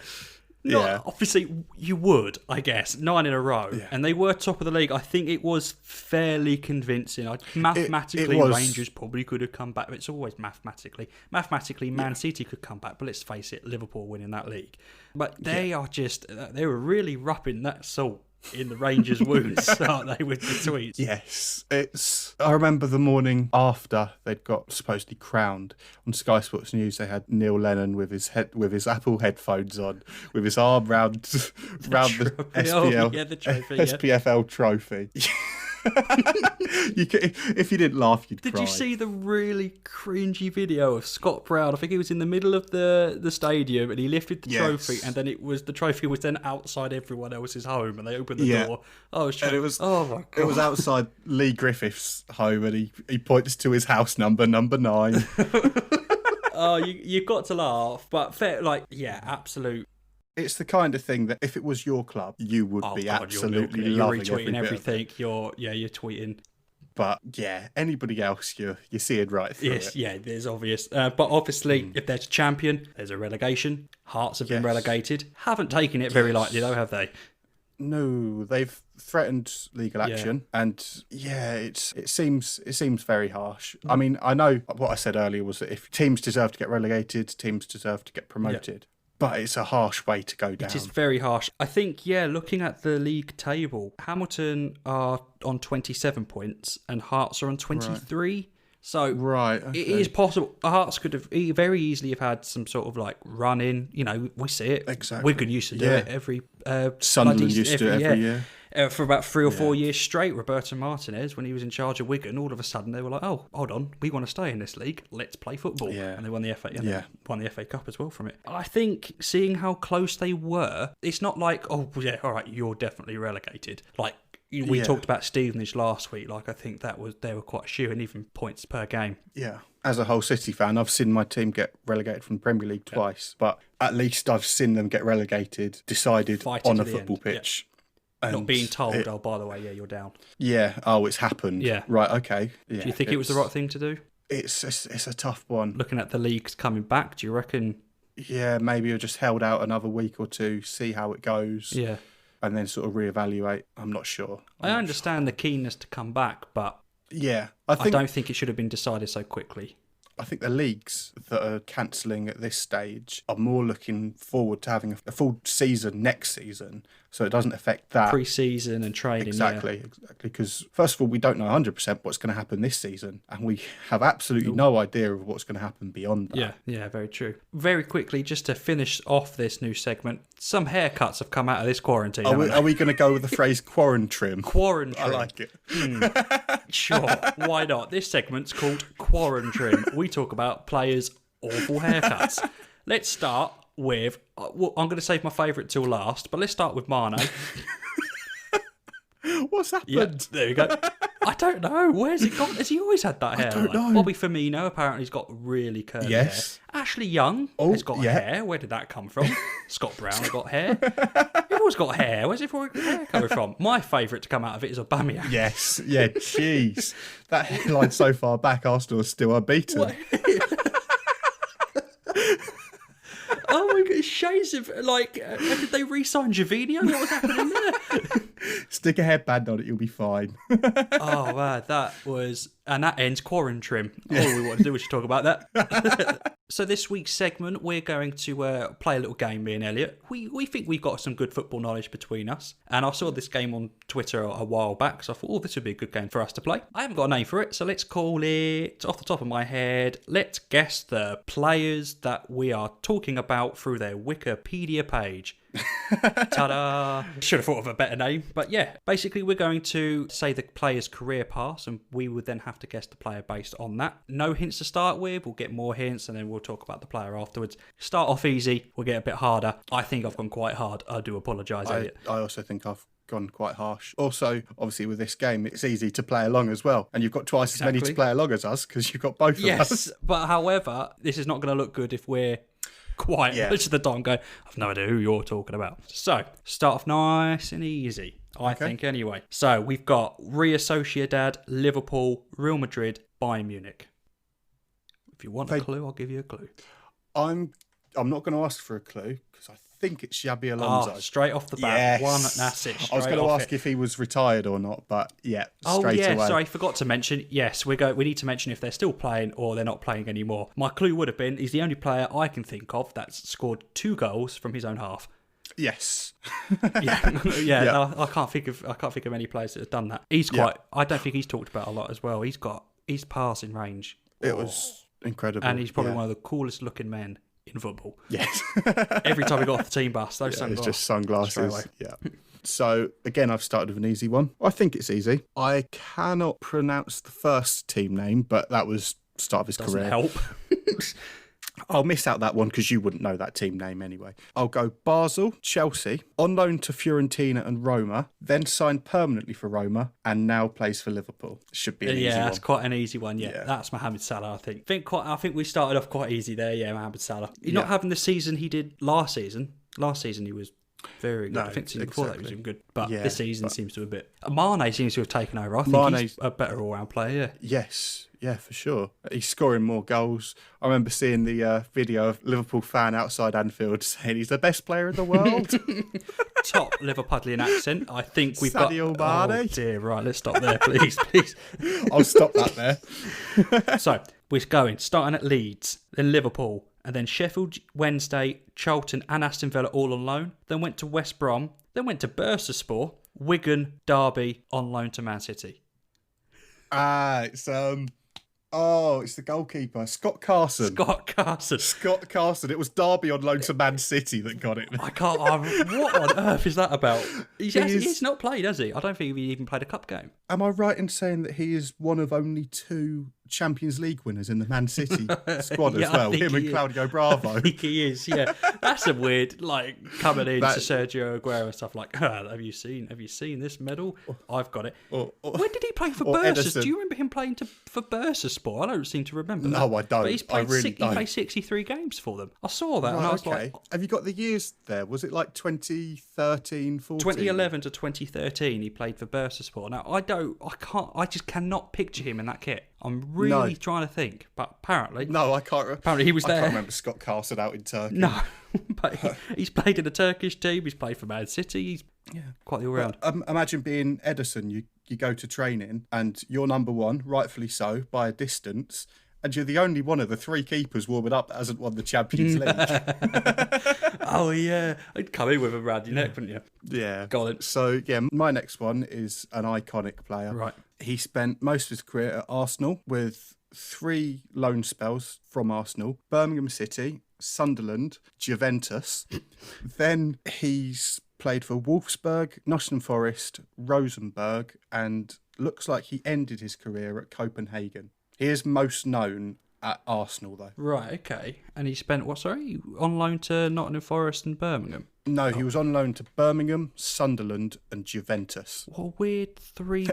Obviously, you would, I guess, 9 in a row, and they were top of the league. I think it was fairly convincing. Mathematically, Rangers probably could have come back. It's always mathematically. Mathematically, Man City could come back, but let's face it, Liverpool winning that league. But they are they were really rubbing that salt in the Rangers' wounds, aren't they, with the tweets? Yes, I remember the morning after they'd got supposedly crowned on Sky Sports News. They had Neil Lennon with his Apple headphones on, with his arm round the SPFL trophy. If you didn't laugh, you'd cry. Did you see the really cringy video of Scott Brown? I think he was in the middle of the stadium and he lifted the trophy, and then the trophy was then outside everyone else's home, and they opened the door. Oh my God. It was outside Lee Griffiths' home, and he points to his house number 9. Oh, you've got to laugh, but fair, absolute. It's the kind of thing that if it was your club, you would be absolutely loving you're retweeting everything. You're tweeting. But anybody else, you're seeing right through it. Yeah, there's obvious. But obviously, if there's a champion, there's a relegation. Hearts have been relegated. Haven't taken it very lightly, though, have they? No, they've threatened legal action, and it seems very harsh. I mean, I know what I said earlier was that if teams deserve to get relegated, teams deserve to get promoted. But it's a harsh way to go down. It is very harsh. I think, looking at the league table, Hamilton are on 27 points and Hearts are on 23. Right. So it is possible. Hearts could have very easily have had some sort of run in. We see it. Exactly. Wigan used to do it every... Sunderland used to do it every year. For about 3 or 4 years straight, Roberto Martinez, when he was in charge of Wigan, all of a sudden they were like, "Oh, hold on, we want to stay in this league. Let's play football." Yeah. And they won the FA. Won the FA Cup as well from it. I think seeing how close they were, it's not like, "Oh, yeah, all right, you're definitely relegated." We talked about Stevenage last week. I think they were quite a shoe, and even points per game. Yeah. As a Hull City fan, I've seen my team get relegated from the Premier League twice, but at least I've seen them get relegated, decided on a football pitch. Yeah. Not being told, by the way, you're down. Yeah, it's happened. Yeah. Right, okay. Yeah, do you think it was the right thing to do? It's a tough one. Looking at the leagues coming back, do you reckon? Yeah, maybe you'll just held out another week or two, see how it goes. Yeah. And then sort of reevaluate. I'm not sure. I understand the keenness to come back, but I don't think it should have been decided so quickly. I think the leagues that are cancelling at this stage are more looking forward to having a full season next season, so it doesn't affect that. Pre-season and training. Exactly. Because, first of all, we don't know 100% what's going to happen this season, and we have absolutely no idea of what's going to happen beyond that. Yeah, very true. Very quickly, just to finish off this new segment, some haircuts have come out of this quarantine. Are we going to go with the phrase quarantrim? Quarantrim. I like it. Sure, why not? This segment's called Quarantrim. We talk about players' awful haircuts. Let's start with... I'm going to save my favourite till last, but let's start with Mane. What's happened? Yeah, there we go. I don't know. Where's it gone? Has he always had that hair? I don't know. Bobby Firmino apparently has got really curly hair. Ashley Young has got hair. Where did that come from? Scott Brown has got hair. Everyone's got hair. Where's everyone's hair coming from? My favourite to come out of it is Aubameyang. Yes. Yeah, jeez. That headline so far back, Arsenal is still unbeaten. Oh my god, shades of, did they re-sign Javinho? What was happening there? Stick a headband on it, you'll be fine. Oh man, and that ends quarantine trim. All we want to do is talk about that. So this week's segment, we're going to play a little game, me and Elliot. We think we've got some good football knowledge between us. And I saw this game on Twitter a while back, so I thought, this would be a good game for us to play. I haven't got a name for it, so let's call it, off the top of my head, let's guess the players that we are talking about through their Wikipedia page. Ta-da! Should have thought of a better name. But yeah, basically we're going to say the player's career path, and we would then have to guess the player based on that. No hints to start with, we'll get more hints and then we'll talk about the player afterwards. Start off easy, we'll get a bit harder. I think I've gone quite hard. I do apologise, Elliot. I also think I've gone quite harsh. Also, obviously with this game, it's easy to play along as well. And you've got twice as many to play along as us because you've got both of us. Yes, but however, this is not going to look good if we're quiet most of the time going, I've no idea who you're talking about. So, start off nice and easy, I think anyway. So, we've got Real Sociedad, Liverpool, Real Madrid, Bayern Munich. If you want a clue, I'll give you a clue. I'm not going to ask for a clue because I think it's Xabi Alonso. Oh, straight off the bat. Yes. That's it. I was going to ask if he was retired or not, but straight away. Sorry, I forgot to mention. Yes, we need to mention if they're still playing or they're not playing anymore. My clue would have been he's the only player I can think of that's scored 2 goals from his own half. Yes. No, I can't think of any players that have done that. He's quite. I don't think he's talked about a lot as well. He's got his passing range. It was incredible, and he's probably one of the coolest looking men in football. Yes. Every time we got off the team bus, those sunglasses. It's just sunglasses. Yeah. So, again, I've started with an easy one. I think it's easy. I cannot pronounce the first team name, but that was start of his career. Help. I'll miss out that one because you wouldn't know that team name anyway. I'll go Basel, Chelsea, on loan to Fiorentina and Roma, then signed permanently for Roma, and now plays for Liverpool. Should be an easy one. Yeah, that's quite an easy one. Yeah, that's Mohamed Salah, I think. I think we started off quite easy there. Yeah, Mohamed Salah. He's not having the season he did last season. Last season he was very good. I think before that he was even good. But this season seems to have a bit... Mane seems to have taken over. I think he's a better all-round player, Yes. Yeah, for sure. He's scoring more goals. I remember seeing the video of Liverpool fan outside Anfield saying he's the best player in the world. Top Liverpudlian accent. I think we've Sadio got... Mane. Oh dear, right, let's stop there, please. I'll stop that there. So, we're going, starting at Leeds, then Liverpool, and then Sheffield Wednesday, Charlton and Aston Villa all on loan. Then went to West Brom, then went to Bursaspor, Wigan, Derby, on loan to Man City. It's the goalkeeper, Scott Carson. Scott Carson. It was Derby on loan to Man City that got it. I can't... what on earth is that about? He's not played, has he? I don't think he even played a cup game. Am I right in saying that he is one of only 2 Champions League winners in the Man City squad as well? Him and Claudio Bravo. I think he is, yeah. That's a weird, coming in to Sergio Aguero and stuff like, have you seen this medal? I've got it. When did he play for Bursa? Do you remember him playing for Bursaspor? I don't seem to remember that. No, I don't. But he's played, he played 63 games for them. I saw that and I was like... Have you got the years there? Was it 2013, 14? 2011 to 2013 he played for Bursaspor. Now, I just cannot picture him in that kit. I'm really trying to think, but apparently... No, I can't. Apparently he was there. I can't remember Scott Carson out in Turkey. No, but he's played in the Turkish team, he's played for Man City, he's quite the all-round. Imagine being Ederson, you go to training and you're number 1, rightfully so, by a distance, and you're the only one of the 3 keepers warming up that hasn't won the Champions League. Oh, yeah. I'd come in with him around your neck, wouldn't you? Yeah. Got it. So, my next one is an iconic player. Right. He spent most of his career at Arsenal with 3 loan spells from Arsenal, Birmingham City, Sunderland, Juventus. Then he's played for Wolfsburg, Nottingham Forest, Rosenborg, and looks like he ended his career at Copenhagen. He is most known at Arsenal, though. Right, okay. And he spent, on loan to Nottingham Forest and Birmingham? No, he was on loan to Birmingham, Sunderland and Juventus. What a weird 3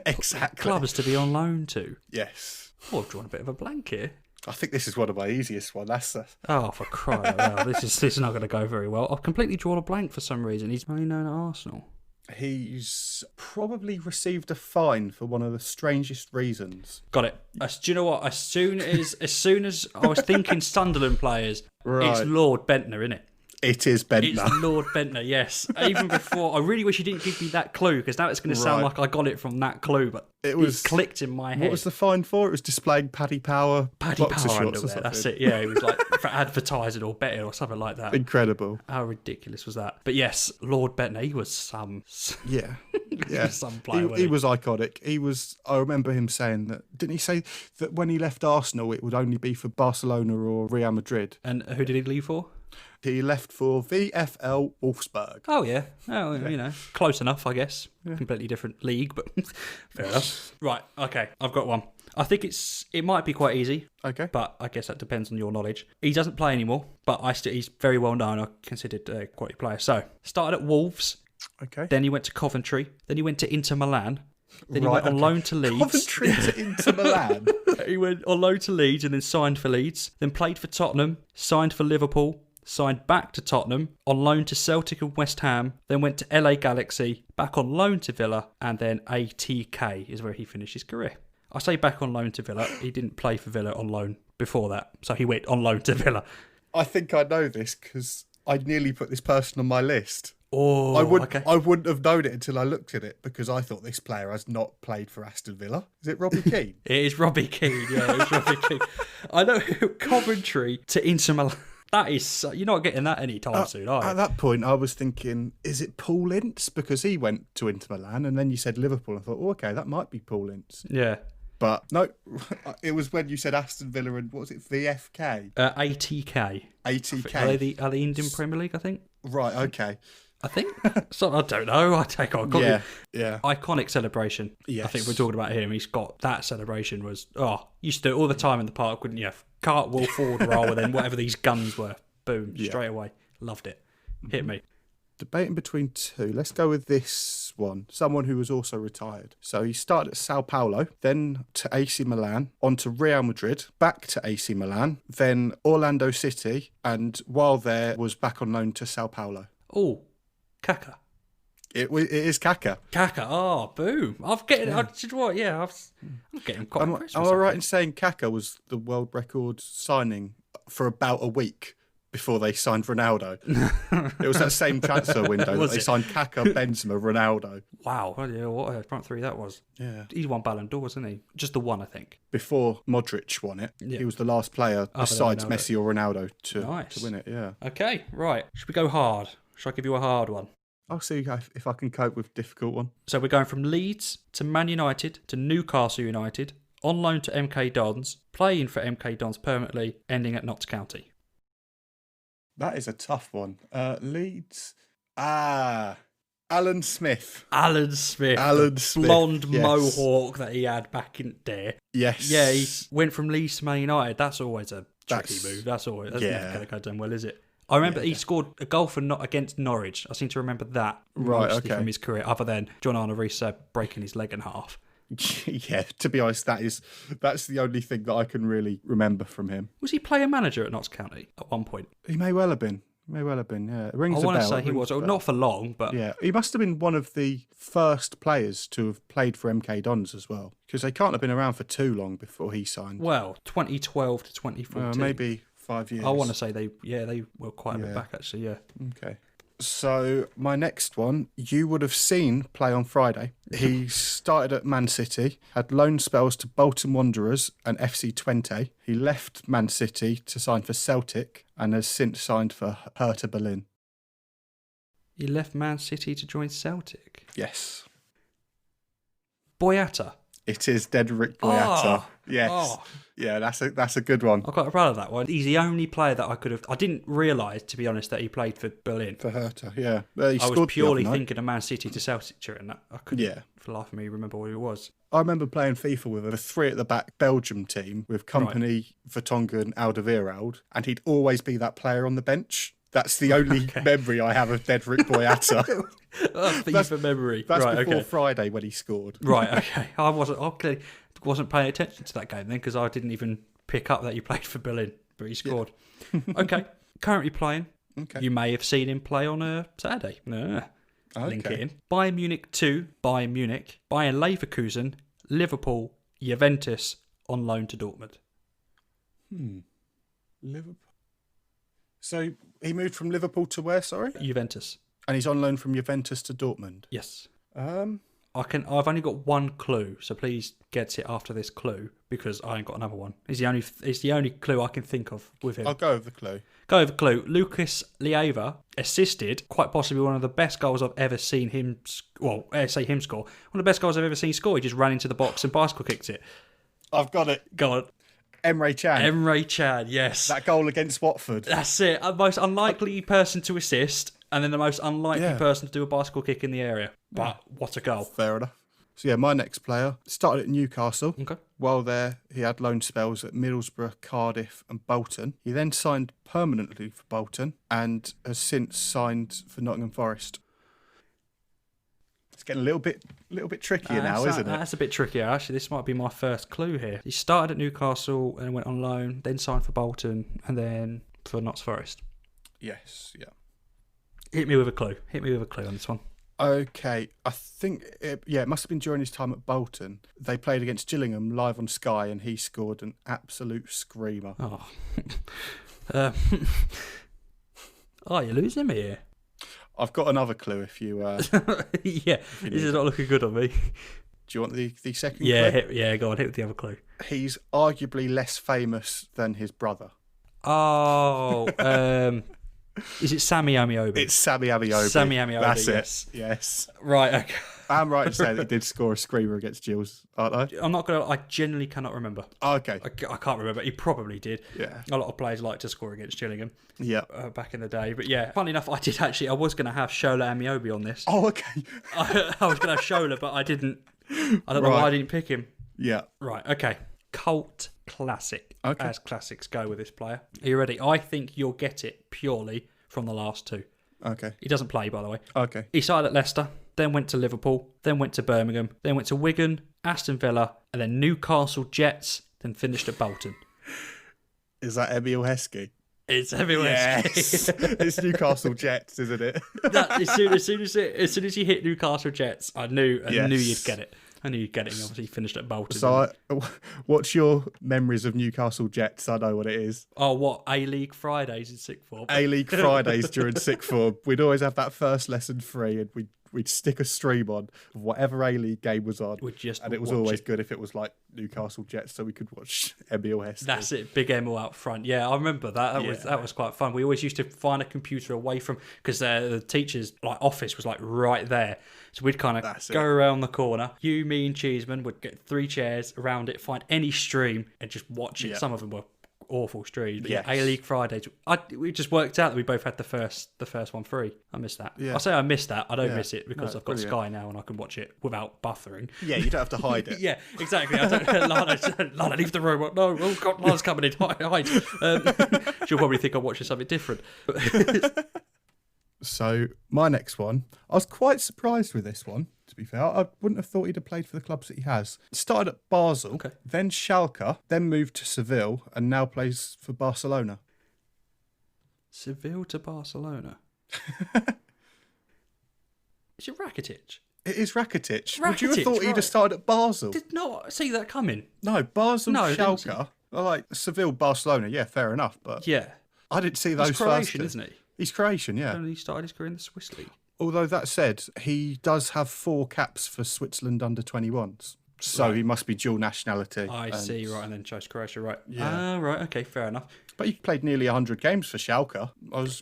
clubs to be on loan to. Yes. Oh, I've drawn a bit of a blank here. I think this is one of my easiest ones. Oh, for crying out loud. This is not going to go very well. I've completely drawn a blank for some reason. He's mainly known at Arsenal. He's probably received a fine for one of the strangest reasons. Got it. Do you know what? As soon as I was thinking Sunderland players, it's Lord Bentner, isn't it? It is Bentner. It's Lord Bentner, yes. Even before, I really wish you didn't give me that clue, because now it's going to sound like I got it from that clue, but it clicked in my head. What was the fine for? It was displaying Paddy Power boxer shorts underwear. or something. That's it, yeah. It was like for advertising or betting or something like that. Incredible. How ridiculous was that? But yes, Lord Bentner, he was some... Yeah. Yeah. Some player, he was iconic. I remember him saying that, didn't he say that when he left Arsenal, it would only be for Barcelona or Real Madrid? And who did he leave for? He left for VfL Wolfsburg. Oh, yeah. Oh, you know, close enough, I guess. Yeah. Completely different league, but fair enough. Right, okay, I've got one. I think it might be quite easy. Okay. But I guess that depends on your knowledge. He doesn't play anymore, but he's very well known. I considered a quality player. So, started at Wolves. Okay. Then he went to Coventry. Then he went to Inter Milan. Then he went on loan to Leeds. Coventry to Inter Milan. He went on loan to Leeds and then signed for Leeds. Then played for Tottenham. Signed for Liverpool. Signed back to Tottenham, on loan to Celtic and West Ham, then went to LA Galaxy, back on loan to Villa, and then ATK is where he finished his career. I say back on loan to Villa, he didn't play for Villa on loan before that, so he went on loan to Villa. I think I know this because I nearly put this person on my list. Oh, okay. I wouldn't have known it until I looked at it because I thought this player has not played for Aston Villa. Is it Robbie Keane? It is Robbie Keane, yeah, it's Robbie Keane. I know Coventry to Inter Milan. That is, you're not getting that anytime soon, are you? At that point, I was thinking, is it Paul Ince? Because he went to Inter Milan, and then you said Liverpool. I thought, oh, okay, that might be Paul Ince. Yeah. But no, it was when you said Aston Villa and, what was it, VFK? ATK. ATK. Are they Indian Premier League, I think? Right, okay. I think. So I don't know. I take on. Yeah. Iconic celebration. Yes. I think we're talking about him. He's got that celebration was, used to do it all the time in the park, wouldn't you? Cartwheel forward roll and then whatever these guns were. Boom, straight away. Loved it. Hit me. Debating between two. Let's go with this one. Someone who was also retired. So he started at Sao Paulo, then to AC Milan, on to Real Madrid, back to AC Milan, then Orlando City, and while there was back on loan to Sao Paulo. Oh, Kaka. It is Kaka. Kaka. Oh, boom. I'm getting quite impressed. Am I right in saying Kaka was the world record signing for about a week before they signed Ronaldo? It was that same transfer window that they signed Kaka, Benzema, Ronaldo. Wow. Yeah, what a front three that was. Yeah. He's won Ballon d'Or, hasn't he? Just the one, I think. Before Modric won it, he was the last player besides Messi or Ronaldo to win it. Yeah. Okay, right. Should we go hard? Should I give you a hard one? I'll see if I can cope with a difficult one. So we're going from Leeds to Man United to Newcastle United, on loan to MK Dons, playing for MK Dons permanently, ending at Notts County. That is a tough one. Leeds. Alan Smith. Alan Smith. Blonde mohawk that he had back in there. Yes. Yeah, he went from Leeds to Man United. That's always a tricky move. That's never going to go down well, is it? I remember he scored a goal against Norwich. I seem to remember that from his career, other than John Arne Riise breaking his leg in half. Yeah, to be honest, that's the only thing that I can really remember from him. Was he player manager at Notts County at one point? He may well have been. Yeah. It rings a bell. I want to say he was. Not for long, but... Yeah, he must have been one of the first players to have played for MK Dons as well, because they can't have been around for too long before he signed. Well, 2012 to 2014. Maybe 5 years. I want to say they were quite a bit back, actually, yeah. Okay. So my next one, you would have seen play on Friday. He started at Man City, had loan spells to Bolton Wanderers and FC Twente. He left Man City to sign for Celtic and has since signed for Hertha Berlin. He left Man City to join Celtic? Yes. Boyata. It is Dedrick Boyata. Yes. Yeah, that's a good one. I got proud of that one. He's the only player that I didn't realise, to be honest, that he played for Berlin. For Hertha, yeah. I was purely thinking of Man City to Celtic during that. I couldn't, for the life of me, remember what it was. I remember playing FIFA with a three at the back Belgium team with Company, Vertonghen and Alderweireld, and he'd always be that player on the bench. That's the only memory I have of Dedrick Boyata. FIFA memory. That's before Friday when he scored. Right, okay. I wasn't paying attention to that game then because I didn't even pick up that he played for Berlin, but he scored. Okay, currently playing. Okay. You may have seen him play on a Saturday. Link it in. Bayern Munich 2, Bayern Munich, Bayern Leverkusen, Liverpool, Juventus on loan to Dortmund. Liverpool. So he moved from Liverpool to where, sorry? Juventus. And he's on loan from Juventus to Dortmund. Yes. I've only got one clue, so please get it after this clue because I ain't got another one. It's the only clue I can think of with him. I'll go with the clue. Go over clue. Lucas Leiva assisted quite possibly one of the best goals I've ever seen him. Well, I say him score. One of the best goals I've ever seen score. He just ran into the box and bicycle kicked it. I've got it. Go on. Emre Can. Emre Can, yes. That goal against Watford. That's it. The most unlikely person to assist, and then the most unlikely person to do a bicycle kick in the area. But what a goal. Fair enough. So yeah, my next player started at Newcastle. Okay. While there, he had loan spells at Middlesbrough, Cardiff and Bolton. He then signed permanently for Bolton and has since signed for Nottingham Forest. It's getting a little bit trickier now, isn't it? That's a bit trickier. Actually, this might be my first clue here. He started at Newcastle and went on loan, then signed for Bolton, and then for Notts Forest. Yes, yeah. Hit me with a clue on this one. Okay, I think, it must have been during his time at Bolton. They played against Gillingham live on Sky and he scored an absolute screamer. Oh, you're losing me here. I've got another clue if you... Yeah, this is not looking good on me. Do you want the second clue? Go on, hit with the other clue. He's arguably less famous than his brother. Oh, is it Sammy Amiobi? It's Sammy Amiobi. Sammy Amiobi, That's yes. it. Yes. Right, okay. I'm right in saying that he did score a screamer against Gills, aren't I? I'm not going to... I genuinely cannot remember. Okay. I can't remember. He probably did. Yeah. A lot of players like to score against Gillingham. Yeah. Back in the day. But yeah, funnily enough, I was going to have Shola Amiobi on this. Oh, okay. I was going to have Shola, but I didn't. I don't know why I didn't pick him. Yeah. Right, okay. Cult classic. Okay. As classics go with this player. Are you ready? I think you'll get it purely from the last two. Okay. He doesn't play, by the way. Okay. He started at Leicester, then went to Liverpool, then went to Birmingham, then went to Wigan, Aston Villa, and then Newcastle Jets, then finished at Bolton. Is that Emil Heskey? It's everywhere. Yes. It's Newcastle Jets, isn't it? As soon as you hit Newcastle Jets, I knew you'd get it. I knew you'd get it. And obviously, finished at Bolton. So, what's your memories of Newcastle Jets? I know what it is. Oh, what? A-League Fridays in sixth form? A-League Fridays during sixth form. We'd always have that first lesson free and we'd stick a stream on of whatever A-League game was on. And it was always good if it was like Newcastle Jets, so we could watch Emil Heskey. That's it, big Emil out front. Yeah, I remember that. That was quite fun. We always used to find a computer away from, because the teacher's office was right there. So we'd kind of go around the corner. You, me, and Cheeseman would get 3 chairs around it, find any stream, and just watch it. Yeah. Some of them were awful streams. But A-League Fridays. We just worked out that we both had the first one free. I missed that. Yeah. I say I missed that. I don't miss it because I've got Sky now and I can watch it without buffering. Yeah, you don't have to hide it. Yeah, exactly. I don't. Lana, leave the room. No, oh God, Lana's coming in. Hide. She'll probably think I'm watching something different. So my next one, I was quite surprised with this one, to be fair. I wouldn't have thought he'd have played for the clubs that he has. Started at Basel, then Schalke, then moved to Seville, and now plays for Barcelona. Seville to Barcelona? Is it Rakitic? It is Rakitic. Would you have thought he'd have started at Basel? Did not see that coming. No, Basel, Schalke. Like Seville, Barcelona, yeah, fair enough. But yeah, I didn't see those first. He's Croatian, isn't he? He's Croatian, yeah. And he started his career in the Swiss League. Although that said, he does have 4 caps for Switzerland under-21s. So he must be dual nationality. I see, right, and then chose Croatia, right. Yeah. Right, okay, fair enough. But he played nearly 100 games for Schalke.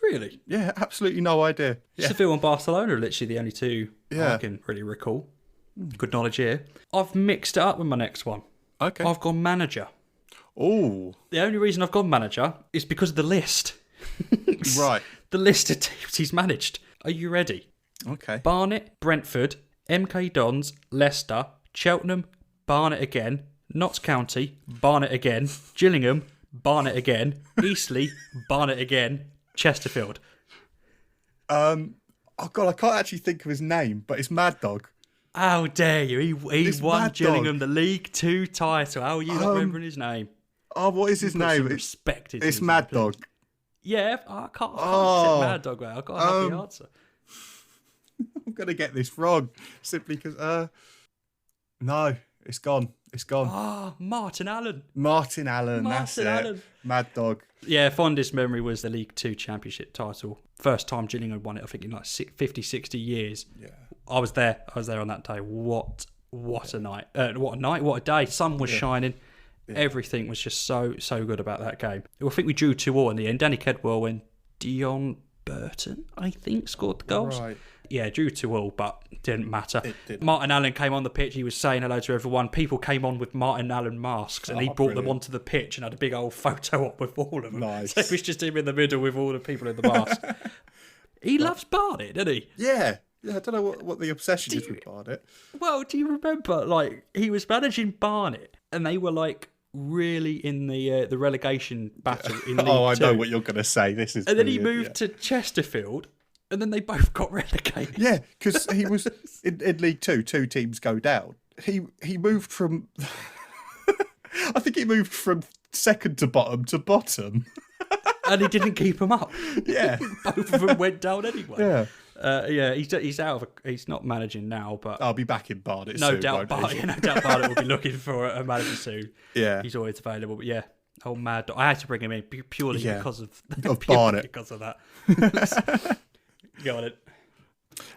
Really? Yeah, absolutely no idea. Yeah. Seville and Barcelona are literally the only two I can really recall. Good knowledge here. I've mixed it up with my next one. Okay. I've gone manager. Oh. The only reason I've gone manager is because of the list. Right. The list of teams he's managed. Are you ready? Okay. Barnet, Brentford, MK Dons, Leicester, Cheltenham, Barnet again, Notts County, Barnet again, Gillingham, Barnet again, Eastleigh, Barnet again, Chesterfield. Oh God, I can't actually think of his name, but it's Mad Dog. How dare you? He won Mad Gillingham Dog. the League 2 title. How are you not remembering his name? Oh, what is his Put some name? respect into It's his Mad name, Dog. please. Yeah, I can't Oh. say Mad Dog, mate. I've got to have the answer. I'm going to get this wrong simply because, no, it's gone. It's gone. Ah, Martin Allen. Martin Allen, that's Martin it. Allen. Mad Dog. Yeah, fondest memory was the League Two Championship title. First time Gillingham won it, I think, in like 50, 60 years. Yeah. I was there on that day. What a night. What a night, what a day. Sun was shining. Yeah. Everything was just so good about that game. I think we drew 2-2 in the end. Danny Kedwell and Dion Burton, I think, scored the goals. Right. Yeah, drew 2-2, but didn't matter. It didn't. Martin Allen came on the pitch. He was saying hello to everyone. People came on with Martin Allen masks, and he brought them onto the pitch and had a big old photo op with all of them. Nice. So it was just him in the middle with all the people in the mask. He loves Barnet, doesn't he? Yeah. I don't know what the obsession is with Barnet. Well, do you remember, like, he was managing Barnet, and they were, like, really in the relegation battle in League I Two. know what you're going to say. This is And then he brilliant, moved to Chesterfield, and then they both got relegated. Yeah, because he was in League Two. 2 teams go down. He moved from. I think he moved from second to bottom. And he didn't keep them up. Yeah, Both of them went down anyway. Yeah, He's out of. He's not managing now, but I'll be back in Barnet. no soon, doubt, won't he? Barnet will be looking for a manager soon. Yeah, He's always available. But yeah, Mad Dog. I had to bring him in purely because of Barnet. because of that. Go on it.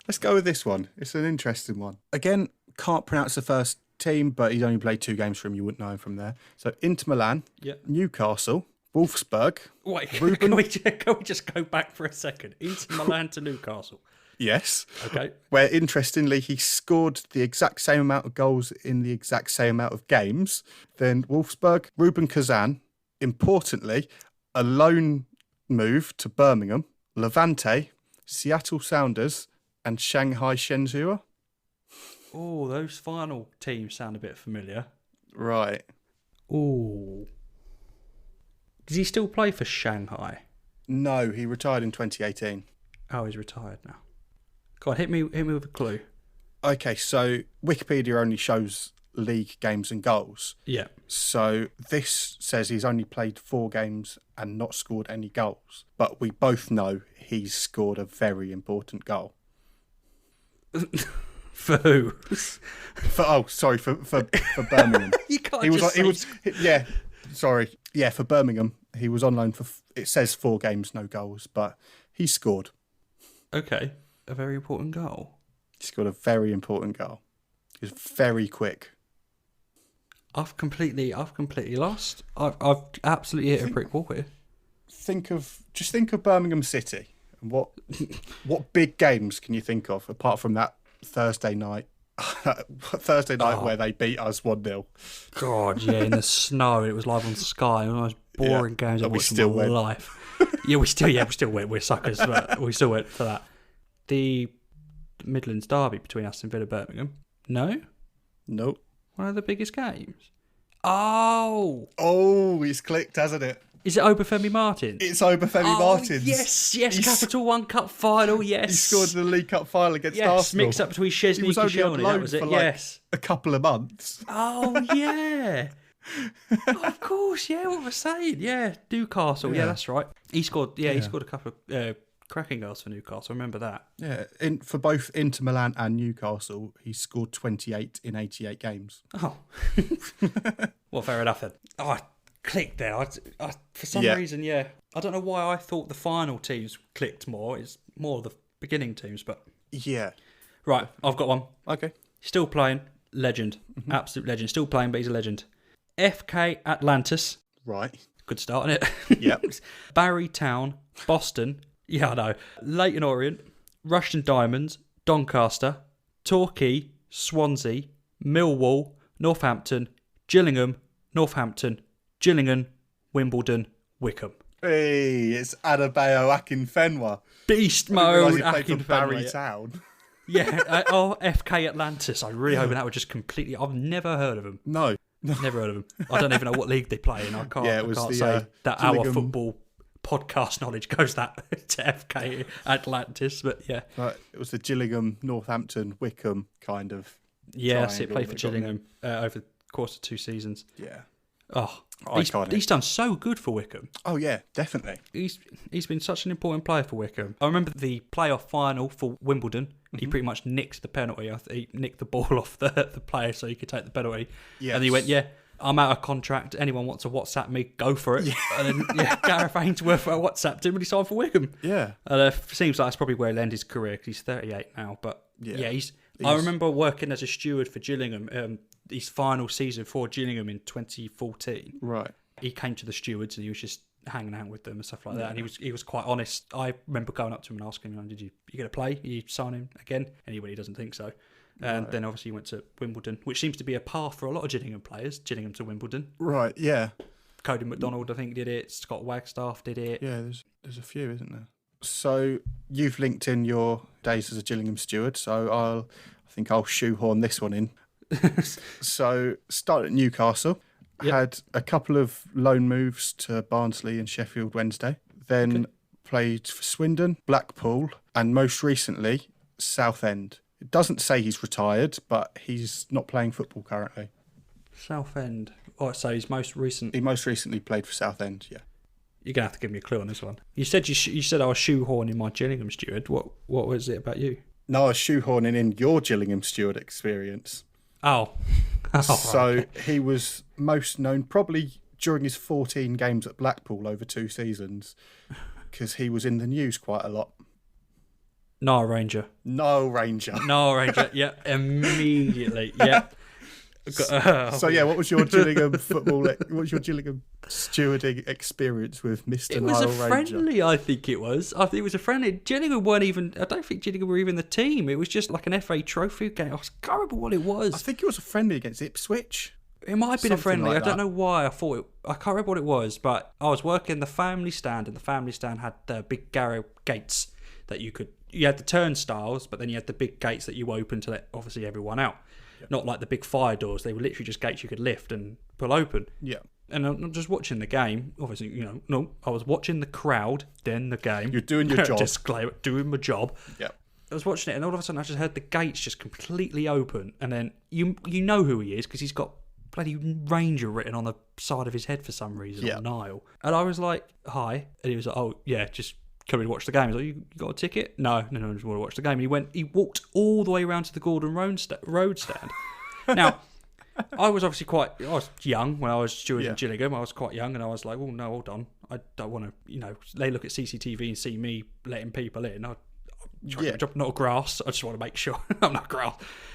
Let's go with this one. It's an interesting one. Again, can't pronounce the first team, but he's only played 2 games for him. You wouldn't know him from there. So Inter Milan, Newcastle, Wolfsburg. Wait, can we just go back for a second? Inter Milan to Newcastle. Yes. Okay. Where, interestingly, he scored the exact same amount of goals in the exact same amount of games. Then Wolfsburg, Ruben Kazan. Importantly, a loan move to Birmingham, Levante, Seattle Sounders, and Shanghai Shenzhou. Oh, those final teams sound a bit familiar. Right. Oh. Does he still play for Shanghai? No, he retired in 2018. Oh, he's retired now. Go on, hit me with a clue. Okay, so Wikipedia only shows league games and goals. Yeah. So this says he's only played 4 games and not scored any goals. But we both know he's scored a very important goal. For who? For Birmingham. You can't for Birmingham. He was on loan for, it says 4 games, no goals, but he scored. Okay, a very important goal. He scored a very important goal. He was very quick. I've completely lost. I've absolutely hit a brick wall here. Think of Birmingham City. And what big games can you think of apart from that Thursday night where they beat us 1-0? God, yeah, in the snow. It was live on Sky. One of the most boring games I've watched in my life. we still went. We're suckers, but we still went for that. The Midlands derby between Aston Villa and Birmingham. No? Nope. One of the biggest games. Oh, it's clicked, hasn't it? is it Obafemi Martins? It's Obafemi Martins. Yes, Capital One Cup final, yes. He scored in the League Cup final against Arsenal. Mixed up between Szczesny He was and only on Koscielny, loan that was it, for yes. a couple of months. Oh, yeah. Of course, yeah, what was I saying? Yeah, Newcastle, yeah, that's right. He scored he scored a couple of cracking goals for Newcastle, I remember that. Yeah, for both Inter Milan and Newcastle, he scored 28 in 88 games. Oh. Well, fair enough then. Oh, I clicked there. I for some reason, I don't know why I thought the final teams clicked more. It's more the beginning teams, but... Yeah. Right, I've got one. Okay. Still playing. Legend. Mm-hmm. Absolute legend. Still playing, but he's a legend. FK Atlantis. Right. Good start, isn't it? Yep. Barry Town. Boston. Yeah, I know. Leyton Orient. Rushden Diamonds. Doncaster. Torquay. Swansea. Millwall. Northampton. Gillingham. Northampton. Gillingham. Wimbledon. Wickham. Hey, it's Adebayo Akinfenwa. Beast mode. He played for Barry Akinfenwa, Town. Yeah. FK Atlantis. I really hope that would just completely... I've never heard of him. No. Never heard of them. I don't even know what league they play in. I can't say that Gillingham. our football podcast knowledge goes that to FK Atlantis, but yeah. It was the Gillingham, Northampton, Wickham kind of. Yeah, that's it. triangle Played for that got Gillingham over the course of 2 seasons. Yeah. Oh, Iconic. he's done so good for Wycombe. Oh yeah, definitely. He's been such an important player for Wycombe. I remember the playoff final for Wimbledon. He pretty much nicked the penalty. He nicked the ball off the player so he could take the penalty. Yes. And he went, yeah, I'm out of contract. Anyone wants to WhatsApp me, go for it. Yeah. And then Gareth Ainsworth WhatsApped him and he signed for Wycombe. Yeah. And seems like that's probably where he'll end his career because he's 38 now. But I remember working as a steward for Gillingham. His final season for Gillingham in 2014. Right. He came to the stewards and he was just hanging out with them and stuff like that. And he was quite honest. I remember going up to him and asking him, "You going to play? Are you signing again?" Anyway, he doesn't think so. And then obviously he went to Wimbledon, which seems to be a path for a lot of Gillingham players. Gillingham to Wimbledon. Right. Yeah. Cody McDonald, I think, did it. Scott Wagstaff did it. Yeah. There's a few, isn't there? So you've linked in your days as a Gillingham steward. So I think I'll shoehorn this one in. So started at Newcastle. Yep. Had a couple of loan moves to Barnsley and Sheffield Wednesday. Then played for Swindon, Blackpool, and most recently Southend. It doesn't say he's retired, but he's not playing football currently. Southend. Oh, so he's most recent. He most recently played for Southend. Yeah. You're gonna have to give me a clue on this one. You said you said I was shoehorning my Gillingham steward. What was it about you? No, I was shoehorning in your Gillingham steward experience. Oh. So he was most known probably during his 14 games at Blackpool over 2 seasons because he was in the news quite a lot. Noah Ranger. Noah Ranger. Yeah, immediately. Yeah. So yeah, what was your Gillingham what was your Gillingham stewarding experience with Mr. It was Noah a friendly, Ranger? I think it was. I think it was a friendly. Gillingham weren't even. I don't think Gillingham were even the team. It was just like an FA Trophy game. I can't remember what it was. I think it was a friendly against Ipswich. It might have been a friendly. Like I don't know why I thought it. I can't remember what it was, but I was working the family stand, and the family stand had the big garrow gates that you had the turnstiles, but then you had the big gates that you opened to let obviously everyone out. Yep. Not like the big fire doors. They were literally just gates you could lift and pull open. Yeah. And I'm not just watching the game. Obviously, I was watching the crowd, then the game. You're doing your job. Disclaimer, doing my job. Yeah. I was watching it, and all of a sudden I just heard the gates just completely open, and then you know who he is because he's got bloody Ranger written on the side of his head for some reason on Nile. And I was like, "Hi," and he was like, "Oh yeah, just come in and watch the game." I was like, "You got a ticket?" No, I just want to watch the game. And he walked all the way around to the Gordon Road stand. Now, I was young when I was stewarding Gillingham. I was quite young, and I was like, "Oh no, hold on, I don't want to." They look at CCTV and see me letting people in. Not grass. I just want to make sure I'm not grass.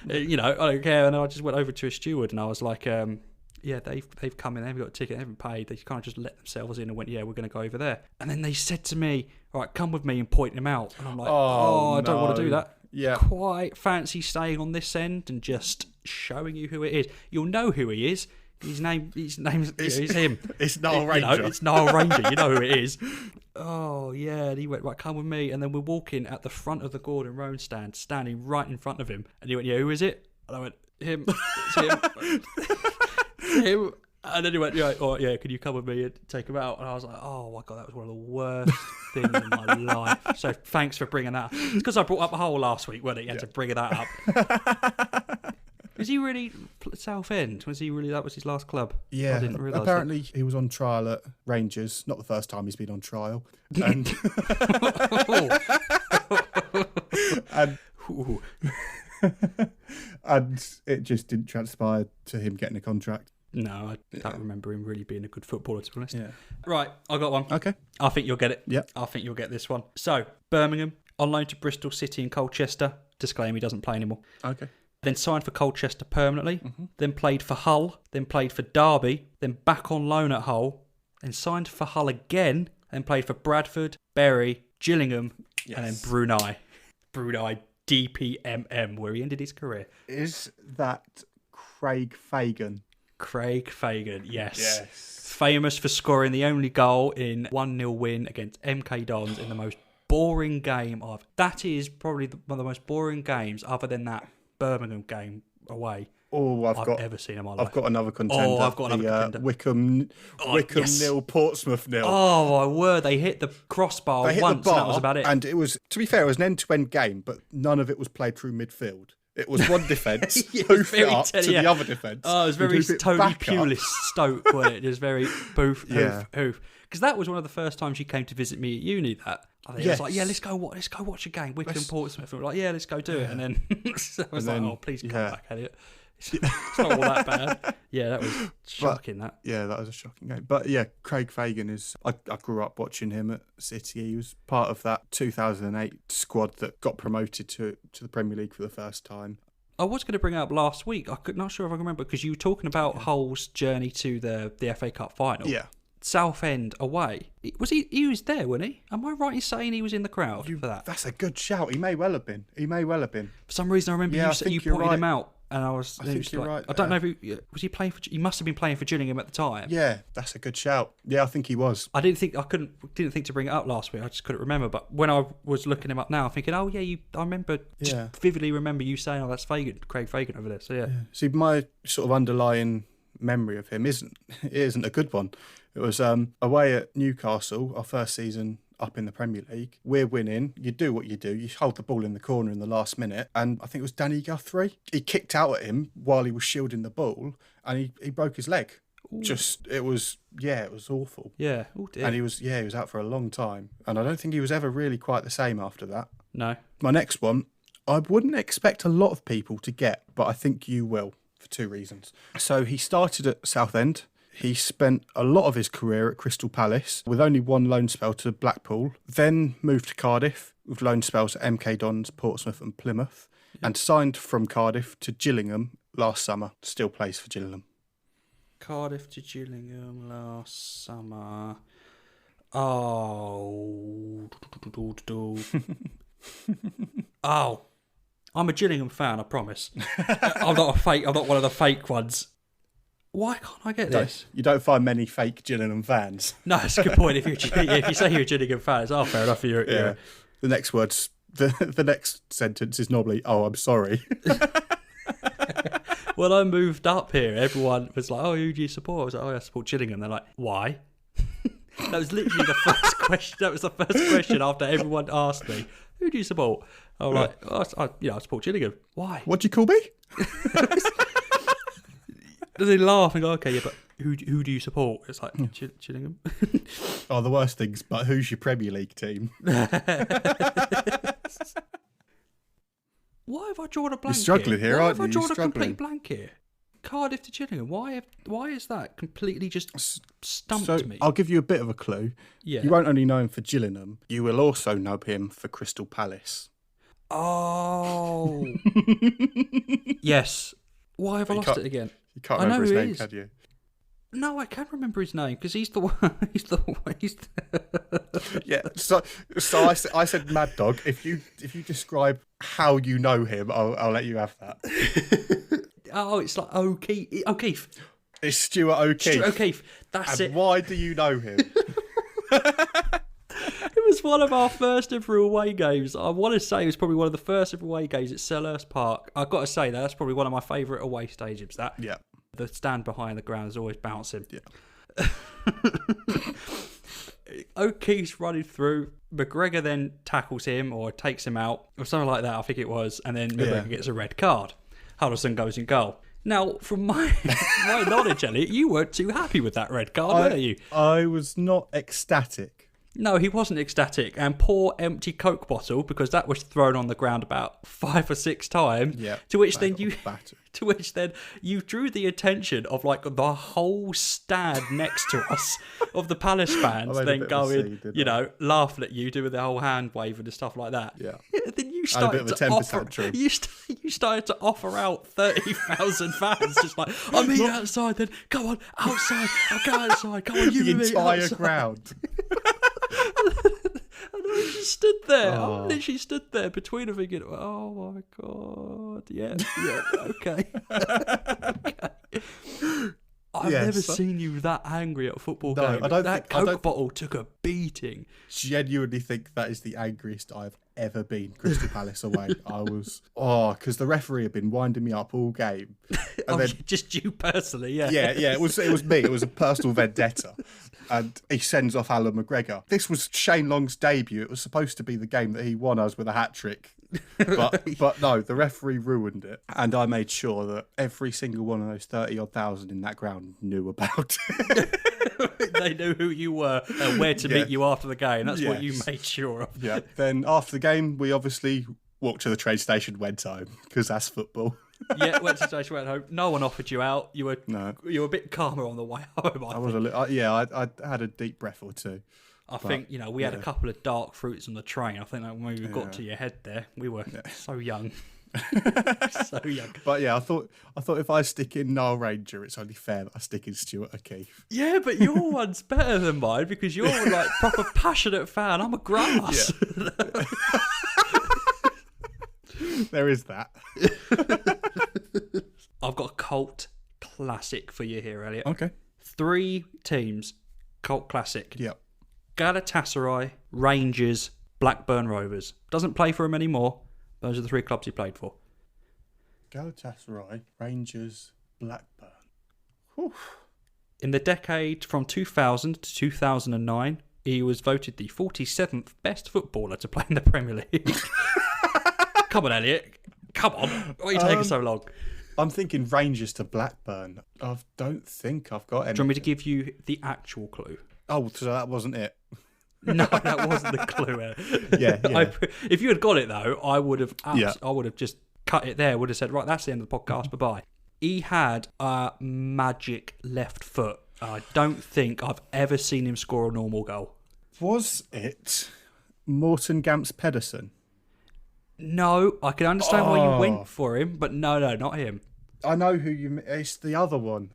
I don't care. And I just went over to a steward and I was like, they've come in, they've got a ticket, they haven't paid. They kind of just let themselves in and went, yeah, we're going to go over there. And then they said to me, all right, come with me and point them out. And I'm like, I don't want to do that. Yeah. Quite fancy staying on this end and just showing you who it is. You'll know who he is. His name's him. It's Noel Ranger. It's Noel Ranger. You know who it is. Oh, yeah. And he went, right, come with me. And then we're walking at the front of the Gordon Road stand, standing right in front of him. And he went, yeah, who is it? And I went, him. It's him. It's him. And then he went, can you come with me and take him out? And I was like, oh my God, that was one of the worst things in my life. So thanks for bringing that up. It's because I brought up a hole last week, wasn't it? You had to bring that up. Was he really Southend? Was he really? That was his last club? Yeah. I didn't realise. Apparently, he was on trial at Rangers. Not the first time he's been on trial. And and it just didn't transpire to him getting a contract. No, I don't remember him really being a good footballer, to be honest. Yeah. Right, I got one. Okay. I think you'll get it. Yeah. I think you'll get this one. So, Birmingham, on loan to Bristol City and Colchester. Disclaimer, he doesn't play anymore. Okay. Then signed for Colchester permanently. Mm-hmm. Then played for Hull. Then played for Derby. Then back on loan at Hull. Then signed for Hull again. Then played for Bradford, Bury, Gillingham, and then Brunei. Brunei DPMM, where he ended his career. Is that Craig Fagan? Craig Fagan, yes. Famous for scoring the only goal in 1-0 win against MK Dons in the most boring game that is probably one of the most boring games other than that Birmingham game away I've ever seen in my life. I've got another contender. I've got another contender. Wickham 0, Portsmouth 0. Oh, my word. They hit the crossbar once, and that was about it. And it was, to be fair, it was an end-to-end game, but none of it was played through midfield. It was one defence, Yeah, hoof it very up to the other defence. Oh, it was very Tony Pulis Stoke, wasn't it? Just very hoof. Because that was one of the first times you came to visit me at uni. That I think it was like, yeah, let's go watch a game. Wycombe Portsmouth. And we're like, yeah, let's go do it. And then I was like, oh, please come back, Elliot. It's not all that bad. Yeah, that was shocking. That was a shocking game. But yeah, Craig Fagan is. I grew up watching him at City. He was part of that 2008 squad that got promoted to the Premier League for the first time. I was going to bring it up last week. Not sure if I can remember because you were talking about Hull's journey to the FA Cup final. Yeah. Southend away. Was he? He was there, wasn't he? Am I right in saying he was in the crowd for that? That's a good shout. He may well have been. For some reason, I remember you pointed him out. And I think you're right. I don't know if was he playing for. He must have been playing for Gillingham at the time. Yeah, that's a good shout. Yeah, I think he was. I didn't think to bring it up last week. I just couldn't remember. But when I was looking him up now, I'm thinking, oh yeah, I remember. Just vividly remember you saying, oh, that's Fagan, Craig Fagan over there. So yeah. See, my sort of underlying memory of him isn't a good one. It was away at Newcastle, our first season up in the Premier League. We're winning. You do what you do. You hold the ball in the corner in the last minute. And I think it was Danny Guthrie. He kicked out at him while he was shielding the ball and he broke his leg. Ooh. It was awful. Yeah. Oh dear. And he was out for a long time. And I don't think he was ever really quite the same after that. No. My next one, I wouldn't expect a lot of people to get, but I think you will for two reasons. So he started at Southend. He spent a lot of his career at Crystal Palace with only one loan spell to Blackpool, then moved to Cardiff with loan spells at MK Dons, Portsmouth and Plymouth, and signed from Cardiff to Gillingham last summer. Still plays for Gillingham. Cardiff to Gillingham last summer. Oh. Oh. I'm a Gillingham fan, I promise. I'm not one of the fake ones. Why can't I get this? You don't find many fake Gillingham fans. No, it's a good point. If you say you're a Gillingham fan, it's fair enough. The next words, the next sentence is normally, "Oh, I'm sorry." When I moved up here, everyone was like, "Oh, who do you support?" I was like, "Oh, I support Gillingham." They're like, "Why?" That was literally the first question. That was the first question after everyone asked me, "Who do you support?" I was like, I support Gillingham." Why? What do you call me? They laugh and go, okay, yeah, but who do you support? It's like, Gillingham. Oh, the worst things, but who's your Premier League team? Why have I drawn a blank You're struggling here, aren't you? Why have I drawn a complete blank here? Cardiff to Gillingham. Why is that completely just stumped me? I'll give you a bit of a clue. Yeah. You won't only know him for Gillingham, you will also know him for Crystal Palace. Oh. Yes. Why have I lost it again? You can't remember his name, can you? No, I can remember his name because he's the one. Yeah. So I said Mad Dog. If you describe how you know him, I'll let you have that. Oh, it's like O'Keefe. It's Stuart O'Keefe. Stuart O'Keefe. That's it. Why do you know him? It was one of our first ever away games. I want to say it was probably one of the first ever away games at Selhurst Park. I've got to say that's probably one of my favourite away stadiums. That the stand behind the ground is always bouncing. Yeah. O'Keefe's running through. McGregor then tackles him or takes him out or something like that. I think it was, and then McGregor gets a red card. Huddleston goes in goal. Now, from my knowledge, Elliot, you weren't too happy with that red card, were you? I was not ecstatic. No, he wasn't ecstatic. And poor empty Coke bottle, because that was thrown on the ground about 5 or 6 times. Yeah. To which then you drew the attention of like the whole stand next to us of the Palace fans, then going, laughing at you, doing the whole hand wave and stuff like that. Yeah. Then you started you started to offer out 30,000 fans, just like, I'm here outside. Then come on outside. I'll go outside. Come on, you the entire outside. ground. And I just stood there. I literally stood there between them thinking, oh my God. Yeah, okay. I've never seen you that angry at a football game. That Coke bottle took a beating. Genuinely think that is the angriest I've ever been, Crystal Palace away. I was, because the referee had been winding me up all game. And then, just you personally, yeah. Yeah, it was me. It was a personal vendetta. And he sends off Alan McGregor. This was Shane Long's debut. It was supposed to be the game that he won us with a hat-trick But no, the referee ruined it, and I made sure that every single one of those 30-odd thousand in that ground knew about it. They knew who you were and where to meet you after the game. That's what you made sure of. Yeah. Then after the game, we obviously walked to the train station, went home, because that's football. Yeah, went to the station, went home. No one offered you out. You were a bit calmer on the way home. I was I had a deep breath or two. I think we had a couple of dark fruits on the train. I think that when we got to your head there, we were so young. So young. But yeah, I thought if I stick in Nile Ranger, it's only fair that I stick in Stuart O'Keefe. Yeah, but your one's better than mine because you're like proper passionate fan. I'm a grass. Yeah. There is that. I've got a cult classic for you here, Elliot. Okay. 3 teams, cult classic. Yep. Galatasaray, Rangers, Blackburn Rovers. Doesn't play for them anymore. Those are the 3 clubs he played for. Galatasaray, Rangers, Blackburn. Whew. In the decade from 2000 to 2009, he was voted the 47th best footballer to play in the Premier League. Come on, Elliot. Come on. Why are you taking so long? I'm thinking Rangers to Blackburn. I don't think I've got any. Do you want me to give you the actual clue? Oh, so that wasn't it? No, that wasn't the clue. Yeah. If you had got it though, I would have just cut it there. Would have said, right, that's the end of the podcast. Bye bye. He had a magic left foot. I don't think I've ever seen him score a normal goal. Was it Morten Gamps Pedersen? No, I can understand why you went for him, but no, not him. I know who you mean. It's the other one.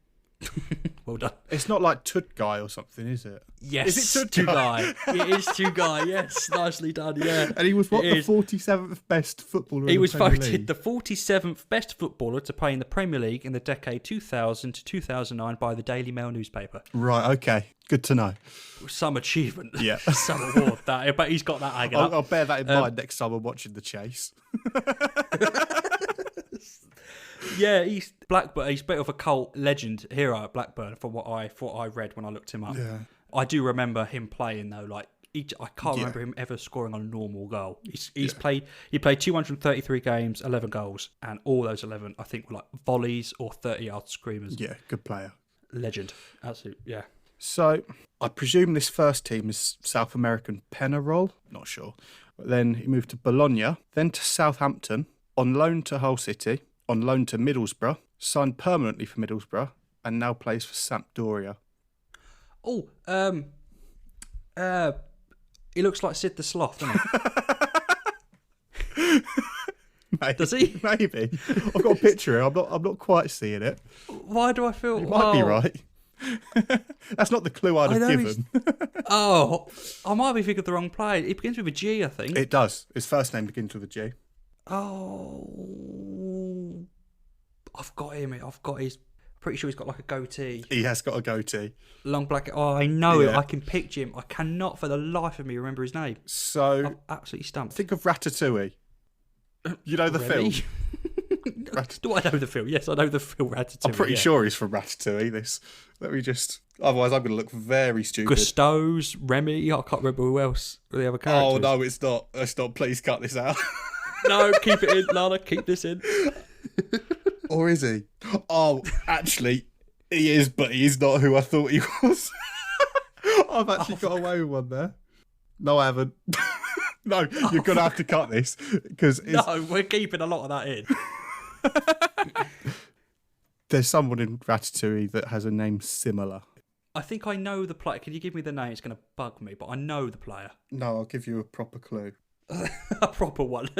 Well done. It's not like Tudguy or something, is it? Yes, is it Tudguy? It is Tudguy, yes. Nicely done, yeah. And he was the 47th best footballer He in the was Premier voted League? the 47th best footballer to play in the Premier League in the decade 2000 to 2009 by the Daily Mail newspaper. Right, okay. Good to know. Some achievement. Yeah. Some award, that. But he's got that hanging up. I'll bear that in mind next time I'm watching The Chase. Yeah, he's Blackburn. He's a bit of a cult legend hero at Blackburn, from what I read when I looked him up. Yeah. I do remember him playing though. Like I can't remember him ever scoring a normal goal. He's played. He played 233 games, 11 goals, and all those 11 I think were like volleys or 30-yard screamers. Yeah, good player. Legend, absolute. Yeah. So I presume this first team is South American Penarol. Not sure. But then he moved to Bologna, then to Southampton, on loan to Hull City, on loan to Middlesbrough, signed permanently for Middlesbrough, and now plays for Sampdoria. Oh, he looks like Sid the Sloth, doesn't he? Maybe, Does he? Maybe. I've got a picture here. I'm not quite seeing it. Why do I feel? You might be right. That's not the clue I'd have given. I might be thinking of the wrong player. It begins with a G, I think. It does. His first name begins with a G. Oh, I've got him. Pretty sure he's got like a goatee. He has got a goatee. Long black. Oh, I know it. I can picture him. I cannot for the life of me remember his name. So I'm absolutely stumped. Think of Ratatouille. You know the film? Do I know the film? Yes, I know the film Ratatouille. I'm pretty sure he's from Ratatouille. Let me just... Otherwise, I'm going to look very stupid. Gusteau's, Remy. I can't remember who else were the other characters. Oh, no, it's not. Let's not. Please cut this out. No, keep it in, Lana. Keep this in. Or is he? Oh, actually, he is, but he's not who I thought he was. I've actually got away with one there. No, I haven't. No, you're going to have to cut this. No, we're keeping a lot of that in. There's someone in Ratatouille that has a name similar. I think I know the player. Can you give me the name? It's going to bug me, but I know the player. No, I'll give you a proper clue. A proper one,